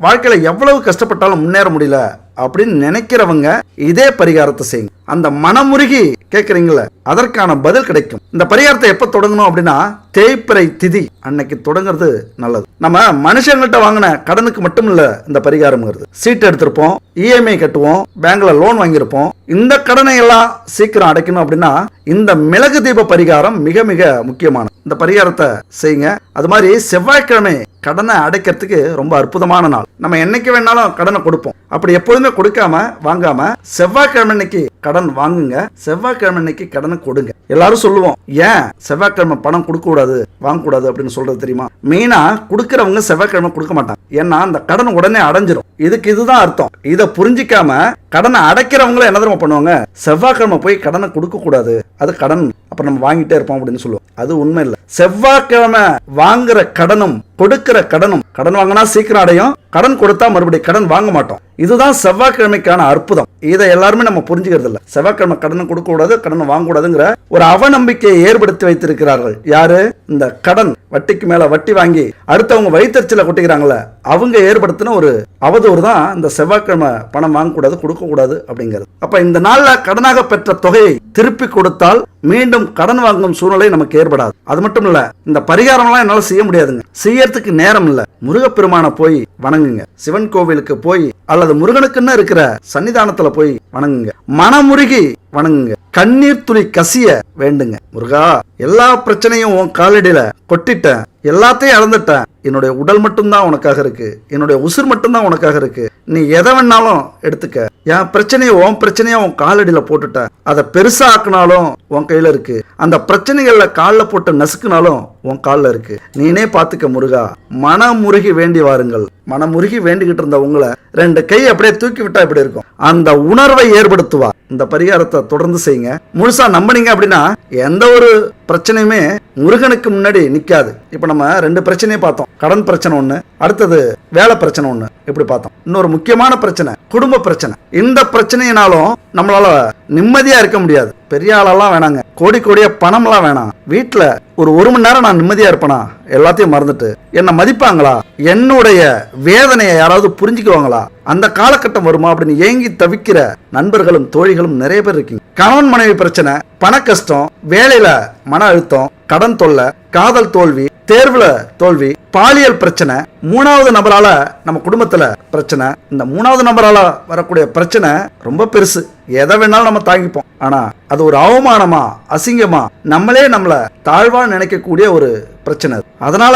S1: வாழ்க்கையில எவ்வளவு கஷ்டப்பட்டாலும் முன்னேற முடியல அப்படின்னு நினைக்கிறவங்க இதே பரிகாரத்தை செய்யுங்க. அந்த மனமுருகி கேட்கறீங்களா, அதற்கான பதில் கிடைக்கும். இந்த பரிகாரத்தை எப்ப தொடங்கணும் அப்படின்னா தேய்பிறை திதி அன்னைக்கு தொடங்குறது நல்லது. நம்ம மனுஷங்கள்ட்ட வாங்கின கடனுக்கு மட்டும் இல்ல இந்த பரிகாரம்ங்கிறது. சீட் எடுத்திருப்போம், இஎம்ஐ கட்டுவோம், பேங்க்ல லோன் வாங்கியிருப்போம். இந்த கடனை எல்லாம் சீக்கிரம் அடைக்கணும் அப்படின்னா இந்த மிளகு தீப பரிகாரம் மிக மிக முக்கியமான இந்த பரிகாரத்தை செய்யுங்க. அது மாதிரி செவ்வாய்க்கிழமை கடனை அடைக்கிறதுக்கு ரொம்ப அற்புதமான நாள். நம்ம என்னைக்கு வேணாலும் கடனை கொடுப்போம். அப்படி எப்பொழுதுமே கொடுக்காம வாங்காம செவ்வாய்க்கிழமை இன்னைக்கு கடன் வாங்குங்க, செவ்வாய்க்கிழமை இன்னைக்கு கடனை கொடுங்க. எல்லாரும் சொல்லுவோம், ஏன் செவ்வாய்க்கிழமை பணம் கொடுக்க கூடாது வாங்க கூடாது அப்படின்னு சொல்றது தெரியுமா? மெயினா கொடுக்கறவங்க செவ்வாய்க்கிழமை கொடுக்க மாட்டாங்க. ஏன்னா அந்த கடன் உடனே அடைஞ்சிரும். இதுக்கு இதுதான் அர்த்தம். இதை புரிஞ்சிக்காம கடனை அடைக்கிறவங்கள என்ன தெரியுமா பண்ணுவாங்க, செவ்வாய்க்கிழமை போய் கடனை கொடுக்க கூடாது, அது கடன் அப்ப நம்ம வாங்கிட்டே இருப்போம் அப்படின்னு சொல்லுவோம். அது உண்மை இல்லை. செவ்வாய்க்கிழமை வாங்குற கடனும் கொடுக்கிற கடனும், கடன் வாங்கினா சீக்கிரம் அடையும், கடன் கொடுத்தா மறுபடியும் கடன் வாங்க மாட்டோம். இதுதான் செவ்வாய்க்கிழமைக்கான அற்புதம். இதை எல்லாருமே நம்ம புரிஞ்சுக்கிறது இல்ல. செவ்வாய்க்கிழமை கடன் கொடுக்க கூடாது, கடன் வாங்க கூடாதுங்கிற ஒரு அவநம்பிக்கையை ஏற்படுத்தி வைத்திருக்கிறார்கள். யாரு? இந்த கடன் வட்டிக்கு மேல வட்டி வாங்கி அடுத்தவங்க வயிற்றுச்சல கொட்டிக்கிறாங்கள, அவங்க ஏற்படுத்தின ஒரு அவதூறு தான் இந்த செவ்வாய்க்கிழமை பணம் வாங்கக்கூடாது கொடுக்க கூடாது அப்படிங்கிறது. அப்ப இந்த நாள்ல கடனாக பெற்ற தொகையை திருப்பி கொடுத்தால் மீண்டும் கடன் வாங்கும் சூழ்நிலை நமக்கு ஏற்படாது. அது மட்டும் இல்ல, இந்த பரிகாரம்லாம் என்னால செய்ய முடியாதுங்க, செய்யறதுக்கு நேரம் இல்ல, முருகப்பெருமான போய் வணங்குங்க. சிவன் கோவிலுக்கு போய் அல்லது முருகனுக்குன்னு இருக்கிற சன்னிதானத்துல போய் வணங்குங்க. மனமுருகி வணங்குங்க. கண்ணீர் துளி கசிய வேண்டுங்க. முருகா, எல்லா பிரச்சனையும் உன் காலடியில கொட்டிட்டேன், எல்லாத்தையும் இழந்துட்டேன், என்னுடைய உடல் மட்டும்தான் உனக்காக இருக்கு, என்னுடைய உசுர் மட்டும்தான் உனக்காக இருக்கு, நீ எதை வேணாலும் எடுத்துக்க, என் பிரச்சனையை உன் பிரச்சனையா உன் காலடியில போட்டுட்ட, அதை பெருசா ஆக்குனாலும் உன் கையில இருக்கு, அந்த பிரச்சனைகள்ல காலில் போட்டு நசுக்குனாலும் உன் காலில் இருக்கு, நீனே பாத்துக்க முருகா. மனமுருகி வேண்டி வாருங்கள். மனமுருகி வேண்டிக்கிட்டு இருந்த உங்களை 2 கை அப்படியே தூக்கி விட்டா இப்படி இருக்கும். அந்த உணர்வை ஏற்படுத்துவா. இந்த பரிகாரத்தை தொடர்ந்து செய்யுங்க. முழுசா நம்பினீங்க அப்படின்னா எந்த ஒரு பிரச்சனையுமே முருகனுக்கு முன்னாடி நிக்காது. இப்ப நம்ம 2 பிரச்சனையை பார்த்தோம். கடன் பிரச்சனை ஒண்ணு, அடுத்தது வேலை பிரச்சனை ஒண்ணு, இப்படி பார்த்தோம். இன்னொரு முக்கியமான பிரச்சனை குடும்ப பிரச்சனை. இந்த பிரச்சனையினாலும் நம்மளால நிம்மதியா இருக்க முடியாது. பெரிய ஆளெல்லாம் வேணாங்க, கோடி கோடியா பணம்லாம் வேணாம். வீட்டுல ஒரு மணி நேரம் நான் நிம்மதியா இருப்பேனா, எல்லாத்தையும் மறந்துட்டு என்ன மதிப்பாங்களா, என்னுடைய வேதனையை யாராவது புரிஞ்சுக்குவாங்களா, அந்த காலகட்டம் வருமா அப்படின்னு ஏங்கி தவிக்கிற நண்பர்களும் தோழிகளும் நிறைய பேர் இருக்கீங்க. கணவன் மனைவி பிரச்சனை, பண கஷ்டம், வேலையில மன அழுத்தம், கடன் தொல்லை, காதல் தோல்வி, தேர்வுல தோல்வி, பாலியல் பிரச்சனை, 3வது நபரால நம்ம குடும்பத்துல பிரச்சனை. இந்த 3வது நபரால வரக்கூடிய பிரச்சனை ரொம்ப பெருசு. எதை வேணாலும் நம்ம தாங்கிப்போம். ஆனா அது ஒரு அவமானமா, அசிங்கமா, நம்மளே நம்மள தாழ்வா நினைக்கக்கூடிய ஒரு பிரச்சனை. அதனால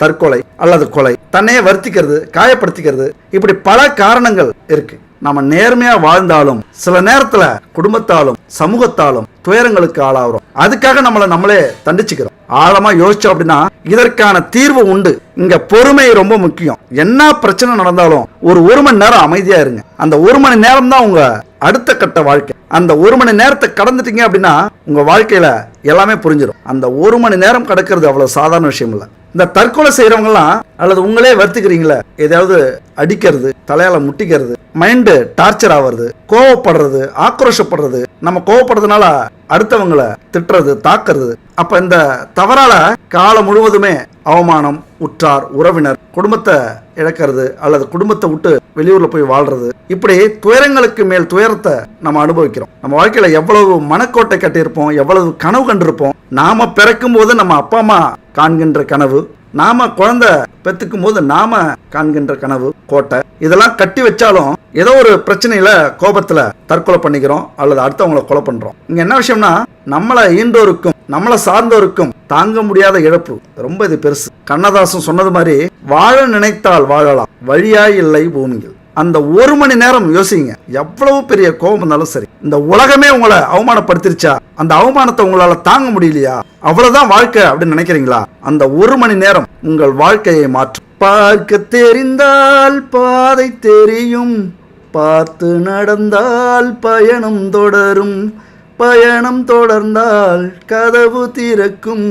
S1: தற்கொலை அல்லது கொலை, தன்னையே வருத்திக்கிறது, காயப்படுத்திக்கிறது, இப்படி பல காரணங்கள் இருக்கு. நாம நேர்மையா வாழ்ந்தாலும் சில நேரத்துல குடும்பத்தாலும் சமூகத்தாலும் துயரங்களுக்கு ஆளாகிறோம். அதுக்காக நம்மளே தண்டிச்சுக்கிறோம். ஆழமா யோசிச்சோம் அப்படின்னா இதற்கான தீர்வு உண்டு. இங்க பொறுமை ரொம்ப முக்கியம். என்ன பிரச்சனை நடந்தாலும் ஒரு மணி நேரம் அமைதியா இருங்க. அந்த 1 மணி நேரம் தான் உங்க அடுத்த கட்ட வாழ்க்கை. அந்த 1 மணி நேரத்தை கடந்துட்டீங்க அப்படின்னா உங்க வாழ்க்கையில எல்லாமே புரிஞ்சிடும். அந்த 1 மணி நேரம் கடக்கிறது அவ்வளவு சாதாரண விஷயம் இல்லை. இந்த தற்கொலை செய்யறவங்கலாம் அல்லது உங்களே வருத்திக்கிறீங்களே, ஏதாவது அடிக்கிறது, தலையால முட்டிக்கிறது, மைண்டு டார்ச்சர் ஆகிறது, கோவப்படுறது, ஆக்ரோஷப்படுறது, நம்ம கோவப்படுறதுனால அடுத்தவங்களை திட்டுறது, தாக்குறது, அப்ப இந்த தவறால காலம் முழுவதுமே அவமானம், உற்றார் உறவினர், குடும்பத்தை இழக்கிறது அல்லது குடும்பத்தை விட்டு வெளியூர்ல போய் வாழ்றது, இப்படி துயரங்களுக்கு மேல் துயரத்தை நம்ம அனுபவிக்கிறோம். நம்ம வாழ்க்கையில எவ்வளவு மனக்கோட்டை கட்டியிருப்போம், எவ்வளவு கனவு கண்டிருப்போம். நாம பிறக்கும் போது நம்ம அப்பா அம்மா காண்கின்ற கனவு, நாம குழந்தை பெத்துக்கும் போது நாம காண்கின்ற கனவு கோட்டை இதெல்லாம் கட்டி வச்சாலும் ஏதோ ஒரு பிரச்சனையில கோபத்துல தற்கொலை பண்ணிக்கிறோம் அல்லது அடுத்தவங்களை கொலை பண்றோம். இங்க என்ன விஷயம்னா, நம்மளை ஈண்டோருக்கும் நம்மளை சார்ந்தோருக்கும் தாங்க முடியாத இழப்பு ரொம்ப இது பெருசு. கண்ணதாசன் சொன்னது மாதிரி, வாழ நினைத்தால் வாழலாம், வழியாய் இல்லை பூமியில். அந்த ஒரு மணி நேரம் யோசிங்க, எவ்வளவு பெரிய கோபம் இருந்தாலும் சரி, இந்த உலகமே உங்களை அவமானப்படுத்திருச்சா, அந்த அவமானத்தை உங்களால தாங்க முடியலையா, அவ்வளவுதான் வாழ்க்கை அப்படின்னு நினைக்கிறீங்களா, அந்த ஒரு மணி நேரம் உங்கள் வாழ்க்கையை மாற்றும். பார்க்க தெரிந்தால் பாதை தெரியும், பார்த்து நடந்தால் பயணம் தொடரும், பயணம் தொடர்ந்தால் கதவு திறக்கும்,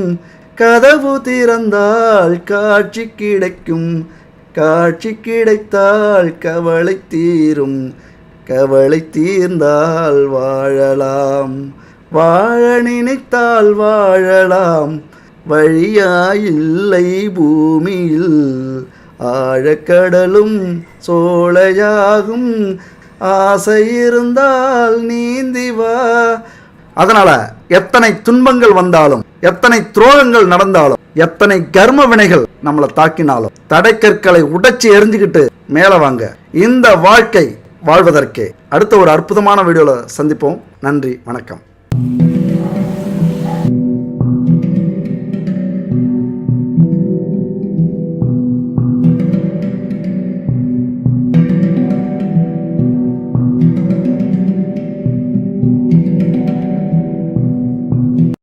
S1: கதவு திறந்தால் காட்சி கிடைக்கும், காட்சி கிடைத்தால் கவலை தீரும், கவலை தீர்ந்தால் வாழலாம், வாழ நினைத்தால் வாழலாம், வழியாயில்லை பூமியில், ஆழக்கடலும் சோலையாகும், ஆசை இருந்தால் நீந்தி வா. அதனால எத்தனை துன்பங்கள் வந்தாலும், எத்தனை துரோகங்கள் நடந்தாலும், எத்தனை கர்ம வினைகள் நம்மளை தாக்கினாலும், தடைக்கற்களை உடைச்சி எரிஞ்சுக்கிட்டு மேல வாங்க. இந்த வாழ்க்கை வாழ்வதற்கே. அடுத்த ஒரு அற்புதமான வீடியோல சந்திப்போம். நன்றி, வணக்கம்.